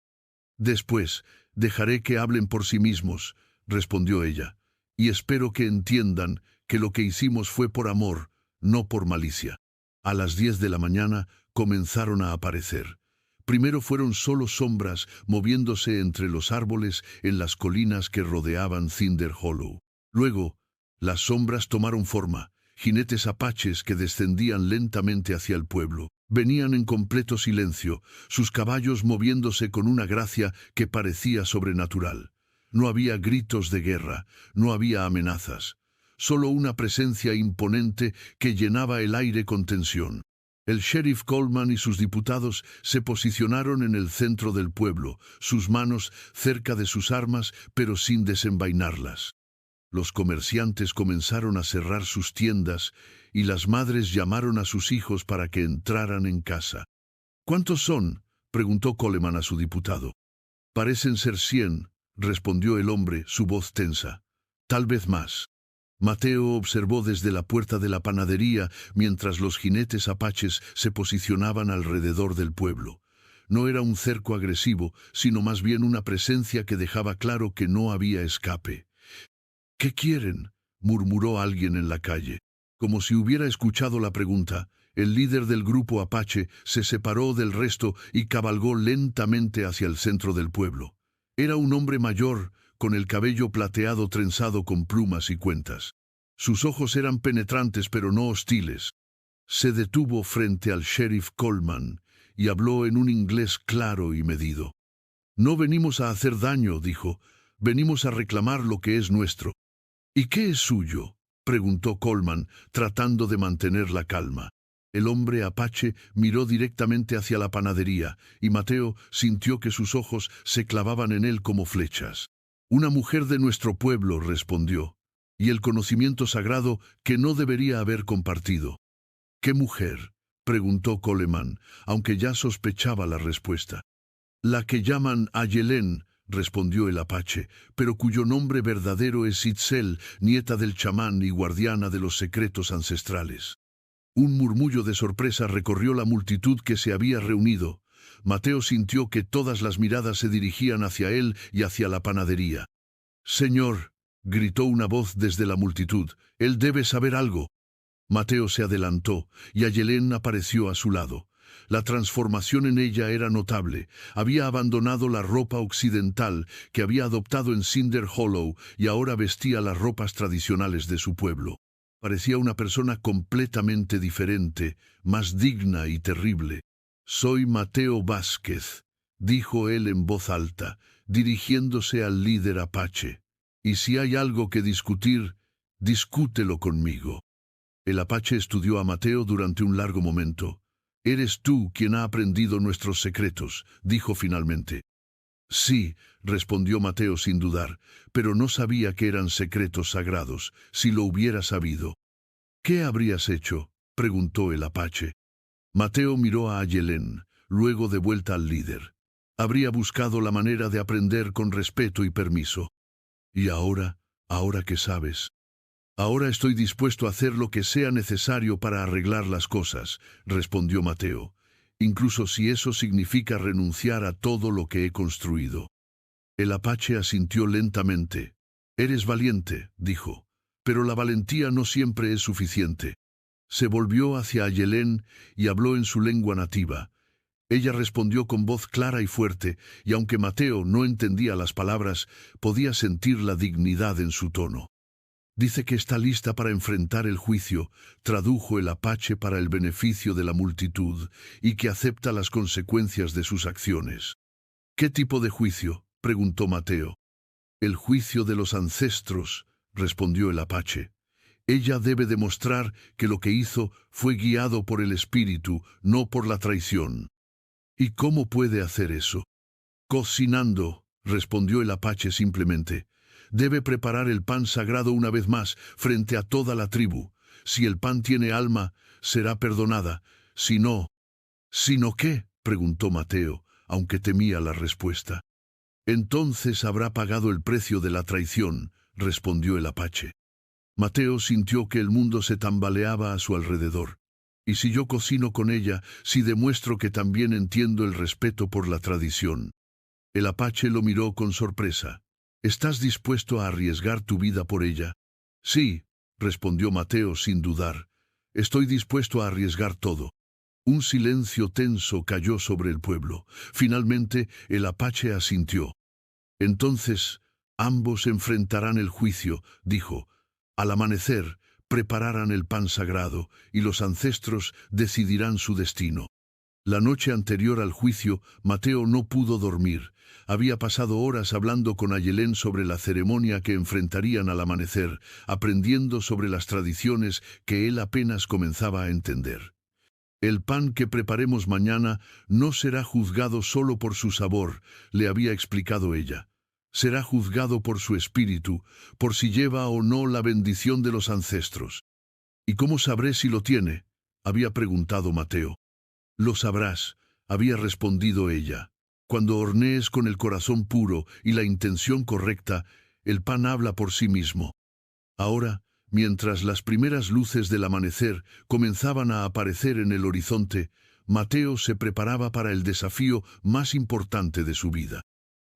Después, dejaré que hablen por sí mismos, respondió ella, y espero que entiendan que lo que hicimos fue por amor, no por malicia. A las 10 de la mañana comenzaron a aparecer. Primero fueron solo sombras moviéndose entre los árboles en las colinas que rodeaban Cinder Hollow. Luego, las sombras tomaron forma, jinetes apaches que descendían lentamente hacia el pueblo. Venían en completo silencio, sus caballos moviéndose con una gracia que parecía sobrenatural. No había gritos de guerra, no había amenazas, solo una presencia imponente que llenaba el aire con tensión. El sheriff Coleman y sus diputados se posicionaron en el centro del pueblo, sus manos cerca de sus armas, pero sin desenvainarlas. Los comerciantes comenzaron a cerrar sus tiendas y las madres llamaron a sus hijos para que entraran en casa. ¿Cuántos son?, preguntó Coleman a su diputado. Parecen ser 100, respondió el hombre, su voz tensa. Tal vez más. Mateo observó desde la puerta de la panadería mientras los jinetes apaches se posicionaban alrededor del pueblo. No era un cerco agresivo, sino más bien una presencia que dejaba claro que no había escape. ¿Qué quieren?, murmuró alguien en la calle. Como si hubiera escuchado la pregunta, el líder del grupo apache se separó del resto y cabalgó lentamente hacia el centro del pueblo. Era un hombre mayor, con el cabello plateado trenzado con plumas y cuentas. Sus ojos eran penetrantes pero no hostiles. Se detuvo frente al sheriff Coleman y habló en un inglés claro y medido. No venimos a hacer daño, dijo, venimos a reclamar lo que es nuestro. ¿Y qué es suyo?, preguntó Coleman, tratando de mantener la calma. El hombre apache miró directamente hacia la panadería, y Mateo sintió que sus ojos se clavaban en él como flechas. Una mujer de nuestro pueblo, respondió, y el conocimiento sagrado que no debería haber compartido. ¿Qué mujer?, preguntó Coleman, aunque ya sospechaba la respuesta. La que llaman Ayelén, respondió el apache, pero cuyo nombre verdadero es Itzel, nieta del chamán y guardiana de los secretos ancestrales. Un murmullo de sorpresa recorrió la multitud que se había reunido. Mateo sintió que todas las miradas se dirigían hacia él y hacia la panadería. «Señor», gritó una voz desde la multitud, «él debe saber algo». Mateo se adelantó, y Ayelén apareció a su lado. La transformación en ella era notable. Había abandonado la ropa occidental que había adoptado en Cinder Hollow y ahora vestía las ropas tradicionales de su pueblo. Parecía una persona completamente diferente, más digna y terrible. «Soy Mateo Vázquez», dijo él en voz alta, dirigiéndose al líder apache. «Y si hay algo que discutir, discútelo conmigo». El apache estudió a Mateo durante un largo momento. «Eres tú quien ha aprendido nuestros secretos», dijo finalmente. «Sí», respondió Mateo sin dudar, «pero no sabía que eran secretos sagrados. Si lo hubiera sabido». «¿Qué habrías hecho?», preguntó el apache. Mateo miró a Ayelén, luego de vuelta al líder. Habría buscado la manera de aprender con respeto y permiso. «¿Y ahora qué sabes?» «Ahora estoy dispuesto a hacer lo que sea necesario para arreglar las cosas», respondió Mateo, «incluso si eso significa renunciar a todo lo que he construido». El apache asintió lentamente. «Eres valiente», dijo, «pero la valentía no siempre es suficiente». Se volvió hacia Ayelén y habló en su lengua nativa. Ella respondió con voz clara y fuerte, y aunque Mateo no entendía las palabras, podía sentir la dignidad en su tono. Dice que está lista para enfrentar el juicio, tradujo el apache para el beneficio de la multitud, y que acepta las consecuencias de sus acciones. ¿Qué tipo de juicio?, preguntó Mateo. El juicio de los ancestros, respondió el apache. Ella debe demostrar que lo que hizo fue guiado por el espíritu, no por la traición. ¿Y cómo puede hacer eso? Cocinando, respondió el apache simplemente. Debe preparar el pan sagrado una vez más, frente a toda la tribu. Si el pan tiene alma, será perdonada. Si no... ¿Si no qué?, preguntó Mateo, aunque temía la respuesta. Entonces habrá pagado el precio de la traición, respondió el apache. Mateo sintió que el mundo se tambaleaba a su alrededor. ¿Y si yo cocino con ella, si demuestro que también entiendo el respeto por la tradición? El apache lo miró con sorpresa. ¿Estás dispuesto a arriesgar tu vida por ella? Sí, respondió Mateo sin dudar. Estoy dispuesto a arriesgar todo. Un silencio tenso cayó sobre el pueblo. Finalmente, el apache asintió. Entonces, ambos enfrentarán el juicio, dijo. Al amanecer, prepararán el pan sagrado, y los ancestros decidirán su destino. La noche anterior al juicio, Mateo no pudo dormir. Había pasado horas hablando con Ayelén sobre la ceremonia que enfrentarían al amanecer, aprendiendo sobre las tradiciones que él apenas comenzaba a entender. El pan que preparemos mañana no será juzgado solo por su sabor, le había explicado ella. Será juzgado por su espíritu, por si lleva o no la bendición de los ancestros. ¿Y cómo sabré si lo tiene?, había preguntado Mateo. Lo sabrás, había respondido ella. Cuando hornees con el corazón puro y la intención correcta, el pan habla por sí mismo. Ahora, mientras las primeras luces del amanecer comenzaban a aparecer en el horizonte, Mateo se preparaba para el desafío más importante de su vida.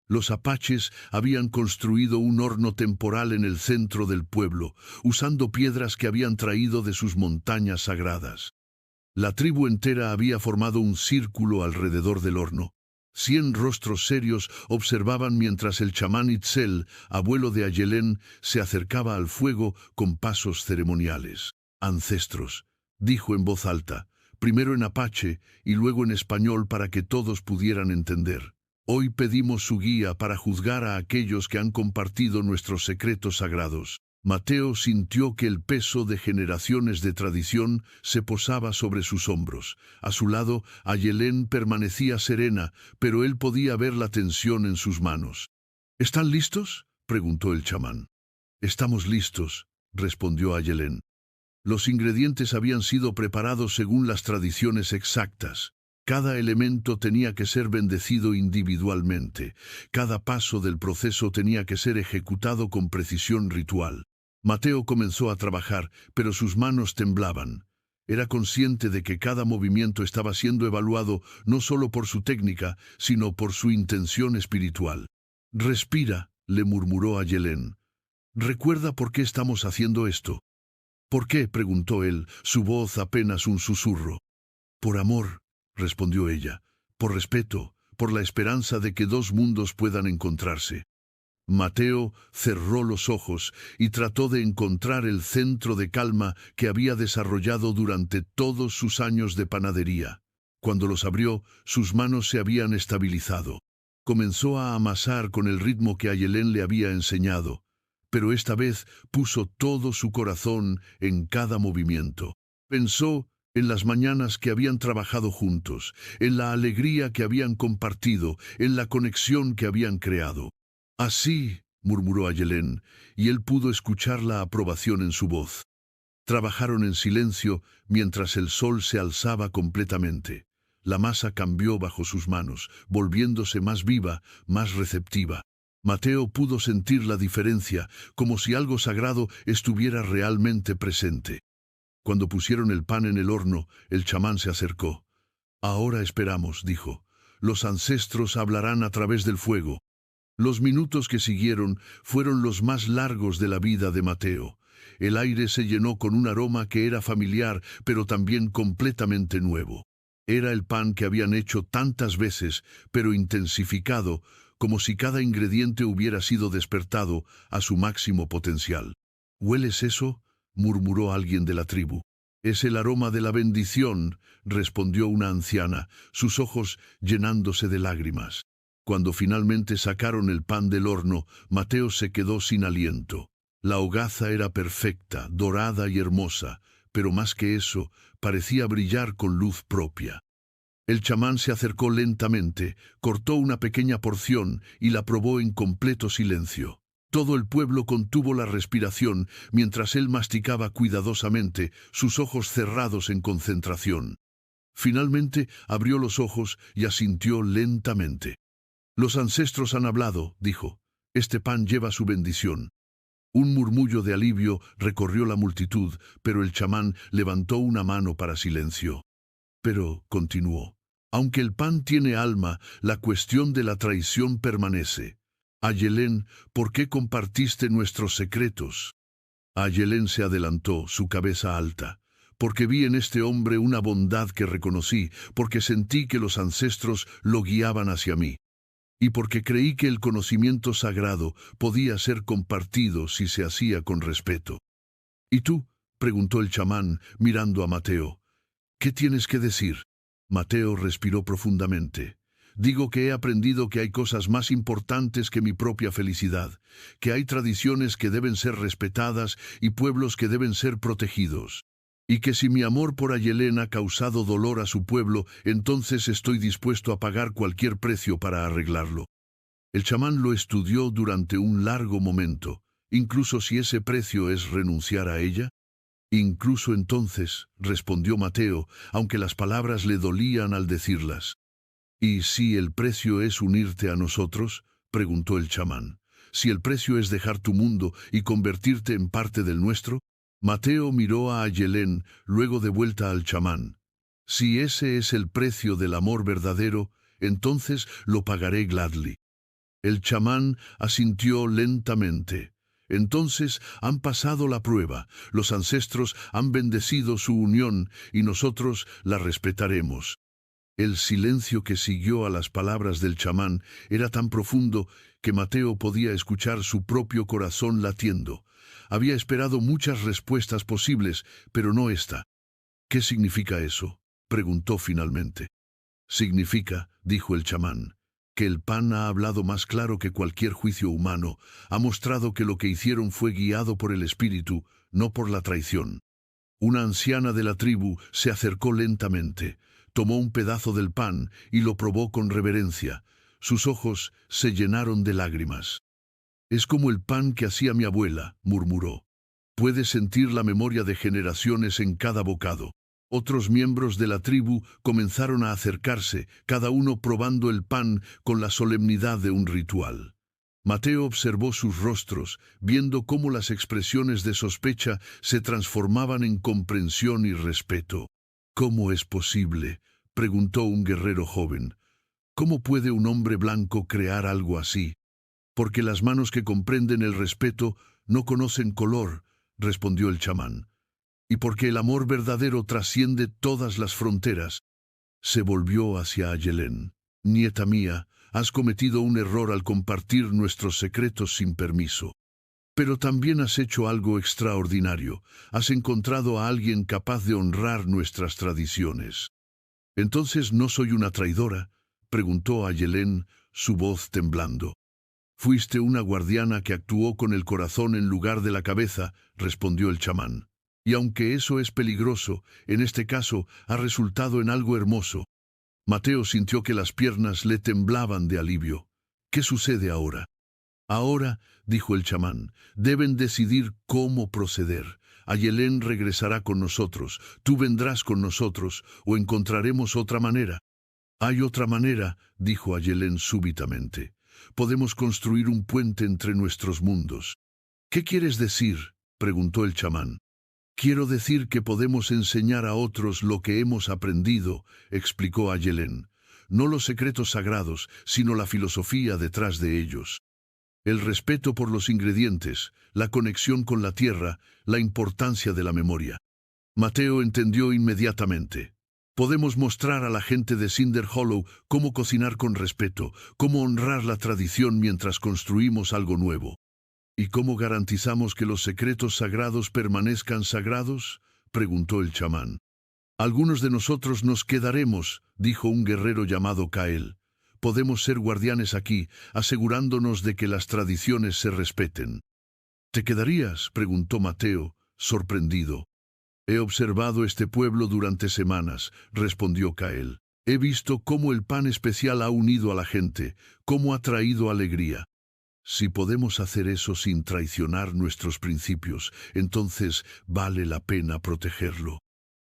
Los apaches habían construido un horno temporal en el centro del pueblo, usando piedras que habían traído de sus montañas sagradas. La tribu entera había formado un círculo alrededor del horno. 100 rostros serios observaban mientras el chamán Itzel, abuelo de Ayelén, se acercaba al fuego con pasos ceremoniales. «Ancestros», dijo en voz alta, primero en apache y luego en español para que todos pudieran entender. «Hoy pedimos su guía para juzgar a aquellos que han compartido nuestros secretos sagrados». Mateo sintió que el peso de generaciones de tradición se posaba sobre sus hombros. A su lado, Ayelén permanecía serena, pero él podía ver la tensión en sus manos. ¿Están listos?, preguntó el chamán. «Estamos listos», respondió Ayelén. Los ingredientes habían sido preparados según las tradiciones exactas. Cada elemento tenía que ser bendecido individualmente. Cada paso del proceso tenía que ser ejecutado con precisión ritual. Mateo comenzó a trabajar, pero sus manos temblaban. Era consciente de que cada movimiento estaba siendo evaluado no solo por su técnica, sino por su intención espiritual. «Respira», le murmuró Ayelén. «Recuerda por qué estamos haciendo esto». «¿Por qué?», preguntó él, su voz apenas un susurro. «Por amor», respondió ella, «por respeto, por la esperanza de que dos mundos puedan encontrarse». Mateo cerró los ojos y trató de encontrar el centro de calma que había desarrollado durante todos sus años de panadería. Cuando los abrió, sus manos se habían estabilizado. Comenzó a amasar con el ritmo que Ayelén le había enseñado, pero esta vez puso todo su corazón en cada movimiento. Pensó en las mañanas que habían trabajado juntos, en la alegría que habían compartido, en la conexión que habían creado. «Así», murmuró Ayelén, y él pudo escuchar la aprobación en su voz. Trabajaron en silencio mientras el sol se alzaba completamente. La masa cambió bajo sus manos, volviéndose más viva, más receptiva. Mateo pudo sentir la diferencia, como si algo sagrado estuviera realmente presente. Cuando pusieron el pan en el horno, el chamán se acercó. «Ahora esperamos», dijo. «Los ancestros hablarán a través del fuego». Los minutos que siguieron fueron los más largos de la vida de Mateo. El aire se llenó con un aroma que era familiar, pero también completamente nuevo. Era el pan que habían hecho tantas veces, pero intensificado, como si cada ingrediente hubiera sido despertado a su máximo potencial. ¿Hueles eso?, murmuró alguien de la tribu. Es el aroma de la bendición, respondió una anciana, sus ojos llenándose de lágrimas. Cuando finalmente sacaron el pan del horno, Mateo se quedó sin aliento. La hogaza era perfecta, dorada y hermosa, pero más que eso, parecía brillar con luz propia. El chamán se acercó lentamente, cortó una pequeña porción y la probó en completo silencio. Todo el pueblo contuvo la respiración mientras él masticaba cuidadosamente, sus ojos cerrados en concentración. Finalmente abrió los ojos y asintió lentamente. «Los ancestros han hablado», dijo. «Este pan lleva su bendición». Un murmullo de alivio recorrió la multitud, pero el chamán levantó una mano para silencio. «Pero», continuó, «aunque el pan tiene alma, la cuestión de la traición permanece. Ayelén, ¿por qué compartiste nuestros secretos?» Ayelén se adelantó, su cabeza alta. «Porque vi en este hombre una bondad que reconocí, porque sentí que los ancestros lo guiaban hacia mí. Y porque creí que el conocimiento sagrado podía ser compartido si se hacía con respeto». «¿Y tú?», preguntó el chamán, mirando a Mateo. «¿Qué tienes que decir?» Mateo respiró profundamente. «Digo que he aprendido que hay cosas más importantes que mi propia felicidad, que hay tradiciones que deben ser respetadas y pueblos que deben ser protegidos. Y que si mi amor por Ayelén ha causado dolor a su pueblo, entonces estoy dispuesto a pagar cualquier precio para arreglarlo». El chamán lo estudió durante un largo momento, incluso si ese precio es renunciar a ella. «Incluso entonces», respondió Mateo, aunque las palabras le dolían al decirlas. «¿Y si el precio es unirte a nosotros?», preguntó el chamán. «Si el precio es dejar tu mundo y convertirte en parte del nuestro». Mateo miró a Ayelén, luego de vuelta al chamán. «Si ese es el precio del amor verdadero, entonces lo pagaré gladly». El chamán asintió lentamente. «Entonces han pasado la prueba, los ancestros han bendecido su unión y nosotros la respetaremos». El silencio que siguió a las palabras del chamán era tan profundo que Mateo podía escuchar su propio corazón latiendo. Había esperado muchas respuestas posibles, pero no esta. «¿Qué significa eso?», preguntó finalmente. «Significa», dijo el chamán, «que el pan ha hablado más claro que cualquier juicio humano, ha mostrado que lo que hicieron fue guiado por el espíritu, no por la traición». Una anciana de la tribu se acercó lentamente, tomó un pedazo del pan y lo probó con reverencia. Sus ojos se llenaron de lágrimas. «Es como el pan que hacía mi abuela», murmuró. «Puedes sentir la memoria de generaciones en cada bocado». Otros miembros de la tribu comenzaron a acercarse, cada uno probando el pan con la solemnidad de un ritual. Mateo observó sus rostros, viendo cómo las expresiones de sospecha se transformaban en comprensión y respeto. «¿Cómo es posible?», preguntó un guerrero joven. «¿Cómo puede un hombre blanco crear algo así?». «Porque las manos que comprenden el respeto no conocen color», respondió el chamán. «Y porque el amor verdadero trasciende todas las fronteras». Se volvió hacia Ayelén. «Nieta mía, has cometido un error al compartir nuestros secretos sin permiso. Pero también has hecho algo extraordinario. Has encontrado a alguien capaz de honrar nuestras tradiciones». «¿Entonces no soy una traidora?», preguntó Ayelén, su voz temblando. «Fuiste una guardiana que actuó con el corazón en lugar de la cabeza», respondió el chamán. «Y aunque eso es peligroso, en este caso ha resultado en algo hermoso». Mateo sintió que las piernas le temblaban de alivio. «¿Qué sucede ahora?». «Ahora», dijo el chamán, «deben decidir cómo proceder. Ayelén regresará con nosotros, tú vendrás con nosotros, o encontraremos otra manera». «Hay otra manera», dijo Ayelén súbitamente. «Podemos construir un puente entre nuestros mundos». «¿Qué quieres decir?», preguntó el chamán. «Quiero decir que podemos enseñar a otros lo que hemos aprendido», explicó Ayelén. «No los secretos sagrados, sino la filosofía detrás de ellos. El respeto por los ingredientes, la conexión con la tierra, la importancia de la memoria». Mateo entendió inmediatamente. Podemos mostrar a la gente de Cinder Hollow cómo cocinar con respeto, cómo honrar la tradición mientras construimos algo nuevo. ¿Y cómo garantizamos que los secretos sagrados permanezcan sagrados?, preguntó el chamán. Algunos de nosotros nos quedaremos, dijo un guerrero llamado Kael. Podemos ser guardianes aquí, asegurándonos de que las tradiciones se respeten. ¿Te quedarías?, preguntó Mateo, sorprendido. He observado este pueblo durante semanas, respondió Kael. He visto cómo el pan especial ha unido a la gente, cómo ha traído alegría. Si podemos hacer eso sin traicionar nuestros principios, entonces vale la pena protegerlo.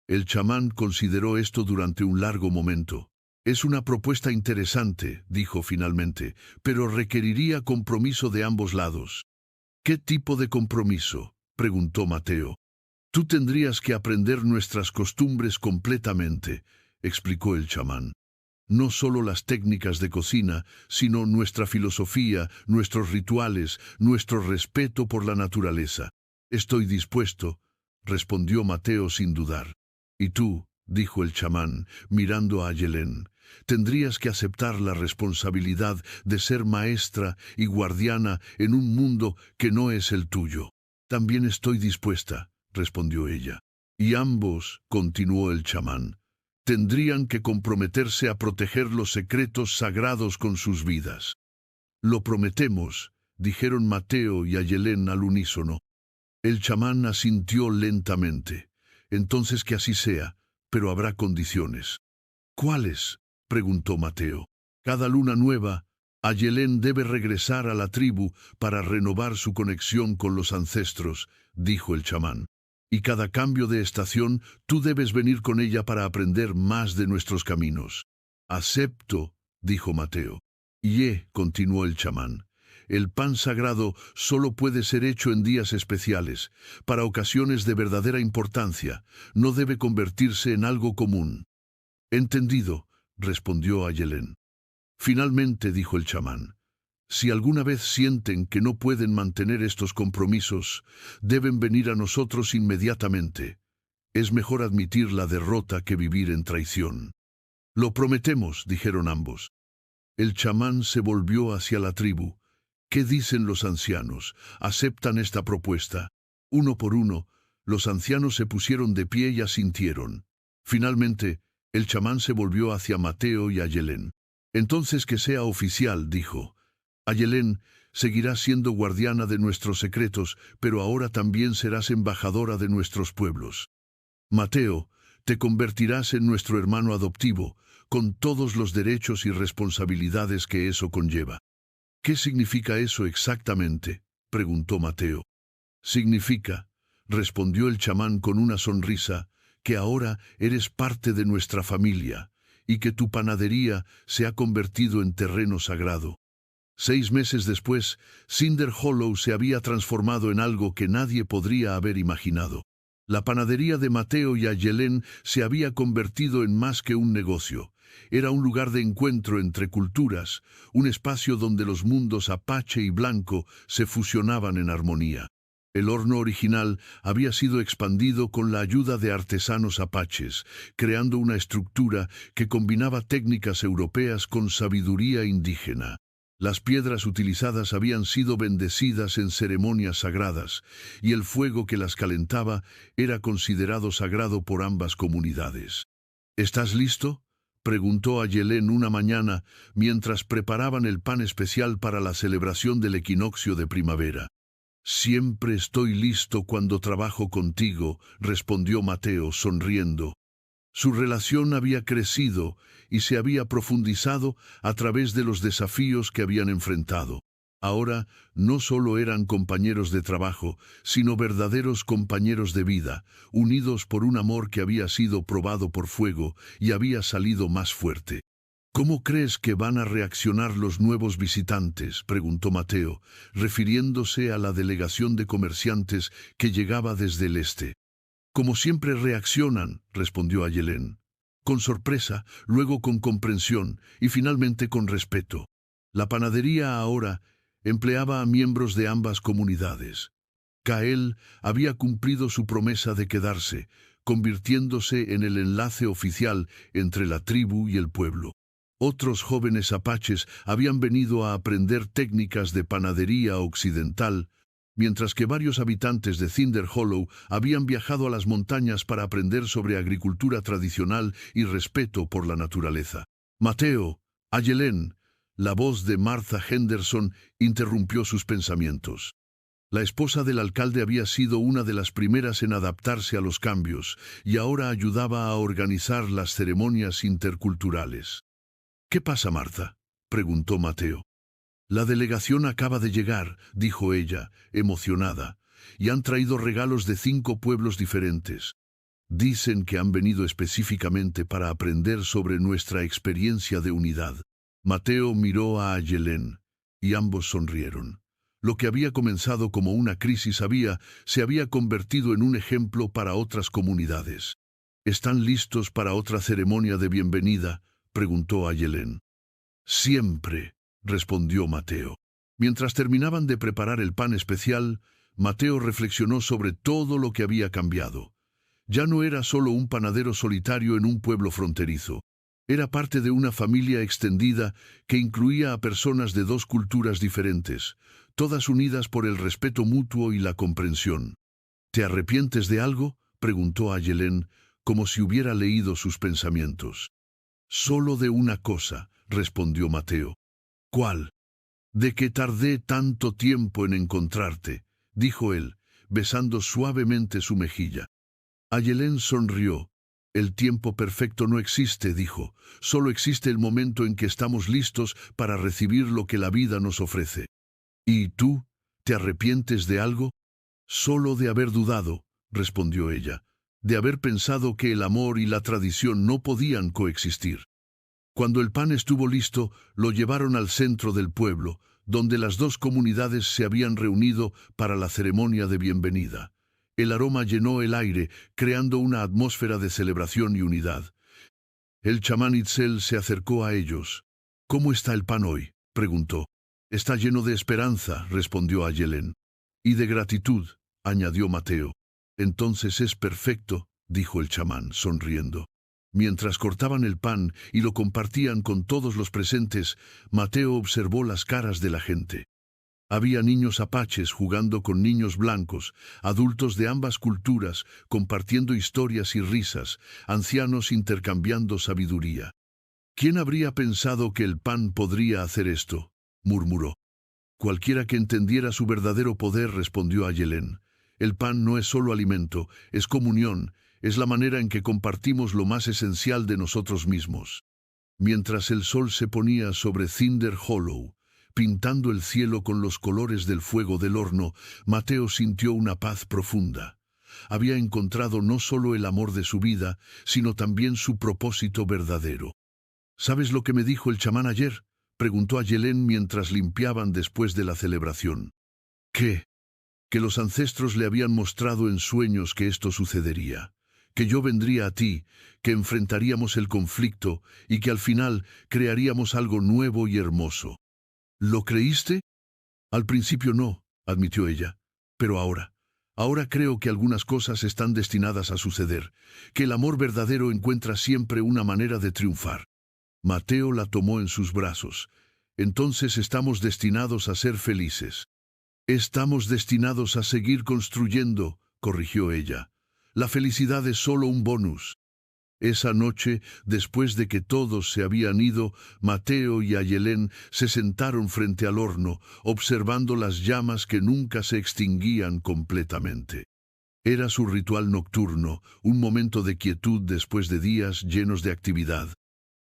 El chamán consideró esto durante un largo momento. Es una propuesta interesante, dijo finalmente, pero requeriría compromiso de ambos lados. ¿Qué tipo de compromiso?, preguntó Mateo. Tú tendrías que aprender nuestras costumbres completamente, explicó el chamán. No solo las técnicas de cocina, sino nuestra filosofía, nuestros rituales, nuestro respeto por la naturaleza. Estoy dispuesto, respondió Mateo sin dudar. Y tú, dijo el chamán, mirando a Ayelén, tendrías que aceptar la responsabilidad de ser maestra y guardiana en un mundo que no es el tuyo. También estoy dispuesta, respondió ella. Y ambos, continuó el chamán, tendrían que comprometerse a proteger los secretos sagrados con sus vidas. Lo prometemos, dijeron Mateo y Ayelén al unísono. El chamán asintió lentamente. Entonces que así sea, pero habrá condiciones. ¿Cuáles?, preguntó Mateo. Cada luna nueva, Ayelén debe regresar a la tribu para renovar su conexión con los ancestros, dijo el chamán. Y cada cambio de estación, tú debes venir con ella para aprender más de nuestros caminos. Acepto, dijo Mateo. Continuó el chamán. El pan sagrado solo puede ser hecho en días especiales, para ocasiones de verdadera importancia. No debe convertirse en algo común. Entendido, respondió Ayelén. Finalmente, dijo el chamán, si alguna vez sienten que no pueden mantener estos compromisos, deben venir a nosotros inmediatamente. Es mejor admitir la derrota que vivir en traición. Lo prometemos, dijeron ambos. El chamán se volvió hacia la tribu. ¿Qué dicen los ancianos? ¿Aceptan esta propuesta? Uno por uno, los ancianos se pusieron de pie y asintieron. Finalmente, el chamán se volvió hacia Mateo y Ayelén. Entonces que sea oficial, dijo. Ayelén, seguirás siendo guardiana de nuestros secretos, pero ahora también serás embajadora de nuestros pueblos. Mateo, te convertirás en nuestro hermano adoptivo, con todos los derechos y responsabilidades que eso conlleva. ¿Qué significa eso exactamente?, preguntó Mateo. Significa, respondió el chamán con una sonrisa, que ahora eres parte de nuestra familia, y que tu panadería se ha convertido en terreno sagrado. 6 meses después, Cinder Hollow se había transformado en algo que nadie podría haber imaginado. La panadería de Mateo y Ayelén se había convertido en más que un negocio. Era un lugar de encuentro entre culturas, un espacio donde los mundos apache y blanco se fusionaban en armonía. El horno original había sido expandido con la ayuda de artesanos apaches, creando una estructura que combinaba técnicas europeas con sabiduría indígena. Las piedras utilizadas habían sido bendecidas en ceremonias sagradas, y el fuego que las calentaba era considerado sagrado por ambas comunidades. ¿Estás listo?, preguntó Ayelén una mañana mientras preparaban el pan especial para la celebración del equinoccio de primavera. Siempre estoy listo cuando trabajo contigo, respondió Mateo sonriendo. Su relación había crecido y se había profundizado a través de los desafíos que habían enfrentado. Ahora no solo eran compañeros de trabajo, sino verdaderos compañeros de vida, unidos por un amor que había sido probado por fuego y había salido más fuerte. ¿Cómo crees que van a reaccionar los nuevos visitantes?, preguntó Mateo, refiriéndose a la delegación de comerciantes que llegaba desde el este. Como siempre reaccionan, respondió Ayelén. Con sorpresa, luego con comprensión y finalmente con respeto. La panadería ahora empleaba a miembros de ambas comunidades. Kael había cumplido su promesa de quedarse, convirtiéndose en el enlace oficial entre la tribu y el pueblo. Otros jóvenes apaches habían venido a aprender técnicas de panadería occidental, mientras que varios habitantes de Cinder Hollow habían viajado a las montañas para aprender sobre agricultura tradicional y respeto por la naturaleza. Mateo, Ayelén, la voz de Martha Henderson interrumpió sus pensamientos. La esposa del alcalde había sido una de las primeras en adaptarse a los cambios y ahora ayudaba a organizar las ceremonias interculturales. «¿Qué pasa, Martha?», preguntó Mateo. «La delegación acaba de llegar», dijo ella, emocionada, «y han traído regalos de 5 pueblos diferentes. Dicen que han venido específicamente para aprender sobre nuestra experiencia de unidad». Mateo miró a Ayelén, y ambos sonrieron. Lo que había comenzado como una crisis se había convertido en un ejemplo para otras comunidades. «¿Están listos para otra ceremonia de bienvenida?», preguntó Ayelén. «Siempre», respondió Mateo. Mientras terminaban de preparar el pan especial, Mateo reflexionó sobre todo lo que había cambiado. Ya no era solo un panadero solitario en un pueblo fronterizo. Era parte de una familia extendida que incluía a personas de 2 culturas diferentes, todas unidas por el respeto mutuo y la comprensión. «¿Te arrepientes de algo?», preguntó Ayelén, como si hubiera leído sus pensamientos. «Solo de una cosa», respondió Mateo. «¿Cuál?». «De que tardé tanto tiempo en encontrarte», dijo él, besando suavemente su mejilla. Ayelén sonrió. «El tiempo perfecto no existe», dijo. «Solo existe el momento en que estamos listos para recibir lo que la vida nos ofrece». «¿Y tú? ¿Te arrepientes de algo?». «Solo de haber dudado», respondió ella, «de haber pensado que el amor y la tradición no podían coexistir». Cuando el pan estuvo listo, lo llevaron al centro del pueblo, donde las 2 comunidades se habían reunido para la ceremonia de bienvenida. El aroma llenó el aire, creando una atmósfera de celebración y unidad. El chamán Itzel se acercó a ellos. «¿Cómo está el pan hoy?», preguntó. «Está lleno de esperanza», respondió Ayelén. «Y de gratitud», añadió Mateo. «Entonces es perfecto», dijo el chamán, sonriendo. Mientras cortaban el pan y lo compartían con todos los presentes, Mateo observó las caras de la gente. Había niños apaches jugando con niños blancos, adultos de ambas culturas compartiendo historias y risas, ancianos intercambiando sabiduría. «¿Quién habría pensado que el pan podría hacer esto?», murmuró. «Cualquiera que entendiera su verdadero poder», respondió Ayelén. «El pan no es solo alimento, es comunión, es la manera en que compartimos lo más esencial de nosotros mismos». Mientras el sol se ponía sobre Cinder Hollow, pintando el cielo con los colores del fuego del horno, Mateo sintió una paz profunda. Había encontrado no solo el amor de su vida, sino también su propósito verdadero. «¿Sabes lo que me dijo el chamán ayer?», preguntó Ayelén mientras limpiaban después de la celebración. «¿Qué?». «Que los ancestros le habían mostrado en sueños que esto sucedería, que yo vendría a ti, que enfrentaríamos el conflicto y que al final crearíamos algo nuevo y hermoso». «¿Lo creíste?». «Al principio no», admitió ella, «pero ahora creo que algunas cosas están destinadas a suceder, que el amor verdadero encuentra siempre una manera de triunfar». Mateo la tomó en sus brazos. «Entonces estamos destinados a ser felices». «Estamos destinados a seguir construyendo», corrigió ella. «La felicidad es solo un bonus». Esa noche, después de que todos se habían ido, Mateo y Ayelén se sentaron frente al horno, observando las llamas que nunca se extinguían completamente. Era su ritual nocturno, un momento de quietud después de días llenos de actividad.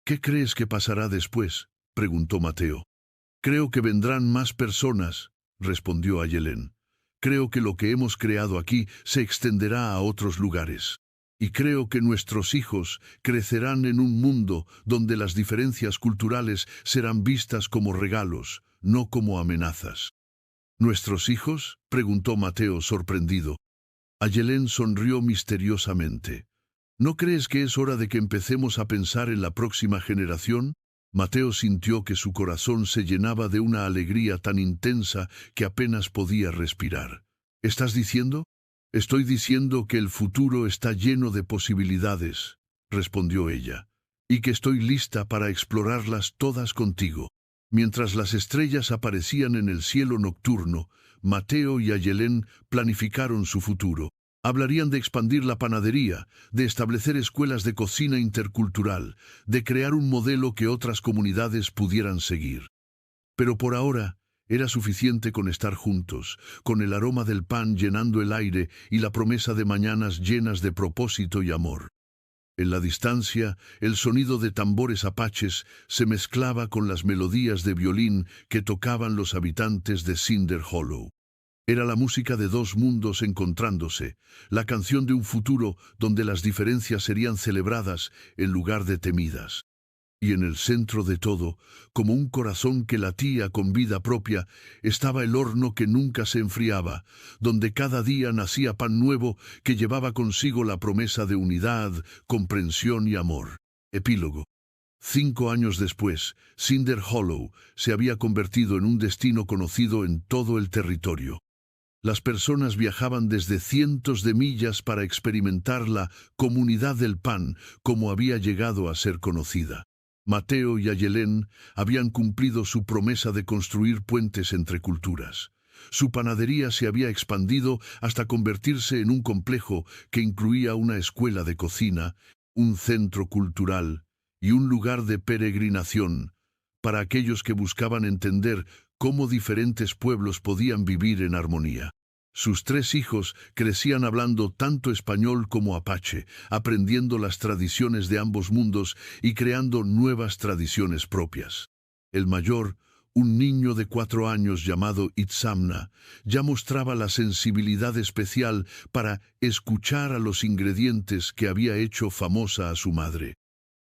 «¿Qué crees que pasará después?», preguntó Mateo. «Creo que vendrán más personas», respondió Ayelén. «Creo que lo que hemos creado aquí se extenderá a otros lugares. Y creo que nuestros hijos crecerán en un mundo donde las diferencias culturales serán vistas como regalos, no como amenazas». «¿Nuestros hijos?», preguntó Mateo sorprendido. Ayelén sonrió misteriosamente. «¿No crees que es hora de que empecemos a pensar en la próxima generación?». Mateo sintió que su corazón se llenaba de una alegría tan intensa que apenas podía respirar. «¿Estás diciendo?». Estoy diciendo que el futuro está lleno de posibilidades, respondió ella, y que estoy lista para explorarlas todas contigo. Mientras las estrellas aparecían en el cielo nocturno, Mateo y Ayelén planificaron su futuro. Hablarían de expandir la panadería, de establecer escuelas de cocina intercultural, de crear un modelo que otras comunidades pudieran seguir. Pero por ahora era suficiente con estar juntos, con el aroma del pan llenando el aire y la promesa de mañanas llenas de propósito y amor. En la distancia, el sonido de tambores apaches se mezclaba con las melodías de violín que tocaban los habitantes de Cinder Hollow. Era la música de dos mundos encontrándose, la canción de un futuro donde las diferencias serían celebradas en lugar de temidas. Y en el centro de todo, como un corazón que latía con vida propia, estaba el horno que nunca se enfriaba, donde cada día nacía pan nuevo que llevaba consigo la promesa de unidad, comprensión y amor. Epílogo. 5 años después, Cinder Hollow se había convertido en un destino conocido en todo el territorio. Las personas viajaban desde cientos de millas para experimentar la comunidad del pan como había llegado a ser conocida. Mateo y Ayelén habían cumplido su promesa de construir puentes entre culturas. Su panadería se había expandido hasta convertirse en un complejo que incluía una escuela de cocina, un centro cultural y un lugar de peregrinación para aquellos que buscaban entender cómo diferentes pueblos podían vivir en armonía. Sus 3 hijos crecían hablando tanto español como apache, aprendiendo las tradiciones de ambos mundos y creando nuevas tradiciones propias. El mayor, un niño de 4 años llamado Itzamna, ya mostraba la sensibilidad especial para escuchar a los ingredientes que había hecho famosa a su madre.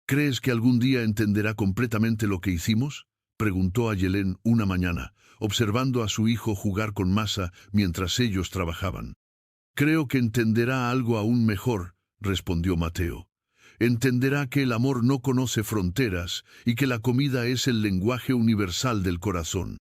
¿Crees que algún día entenderá completamente lo que hicimos?, preguntó Ayelén una mañana, observando a su hijo jugar con masa mientras ellos trabajaban. Creo que entenderá algo aún mejor, respondió Mateo. Entenderá que el amor no conoce fronteras y que la comida es el lenguaje universal del corazón.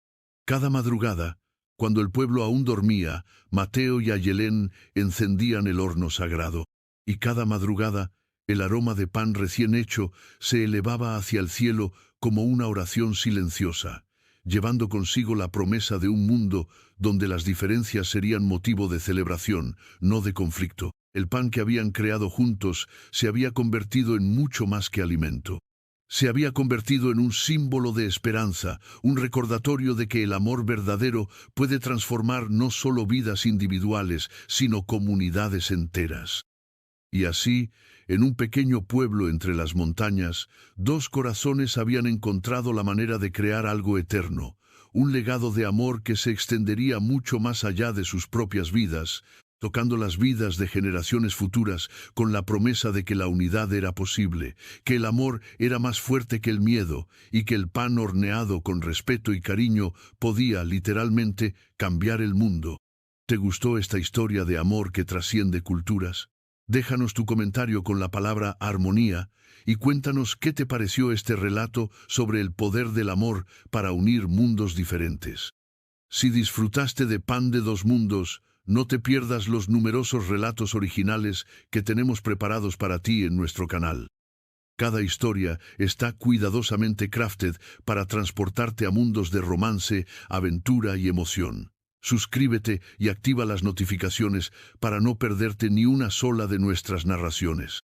Cada madrugada, cuando el pueblo aún dormía, Mateo y Ayelén encendían el horno sagrado, y cada madrugada, el aroma de pan recién hecho se elevaba hacia el cielo como una oración silenciosa, llevando consigo la promesa de un mundo donde las diferencias serían motivo de celebración, no de conflicto. El pan que habían creado juntos se había convertido en mucho más que alimento. Se había convertido en un símbolo de esperanza, un recordatorio de que el amor verdadero puede transformar no solo vidas individuales, sino comunidades enteras. Y así, en un pequeño pueblo entre las montañas, 2 corazones habían encontrado la manera de crear algo eterno, un legado de amor que se extendería mucho más allá de sus propias vidas, tocando las vidas de generaciones futuras con la promesa de que la unidad era posible, que el amor era más fuerte que el miedo y que el pan horneado con respeto y cariño podía, literalmente, cambiar el mundo. ¿Te gustó esta historia de amor que trasciende culturas? Déjanos tu comentario con la palabra armonía y cuéntanos qué te pareció este relato sobre el poder del amor para unir mundos diferentes. Si disfrutaste de Pan de dos Mundos, no te pierdas los numerosos relatos originales que tenemos preparados para ti en nuestro canal. Cada historia está cuidadosamente crafted para transportarte a mundos de romance, aventura y emoción. Suscríbete y activa las notificaciones para no perderte ni una sola de nuestras narraciones.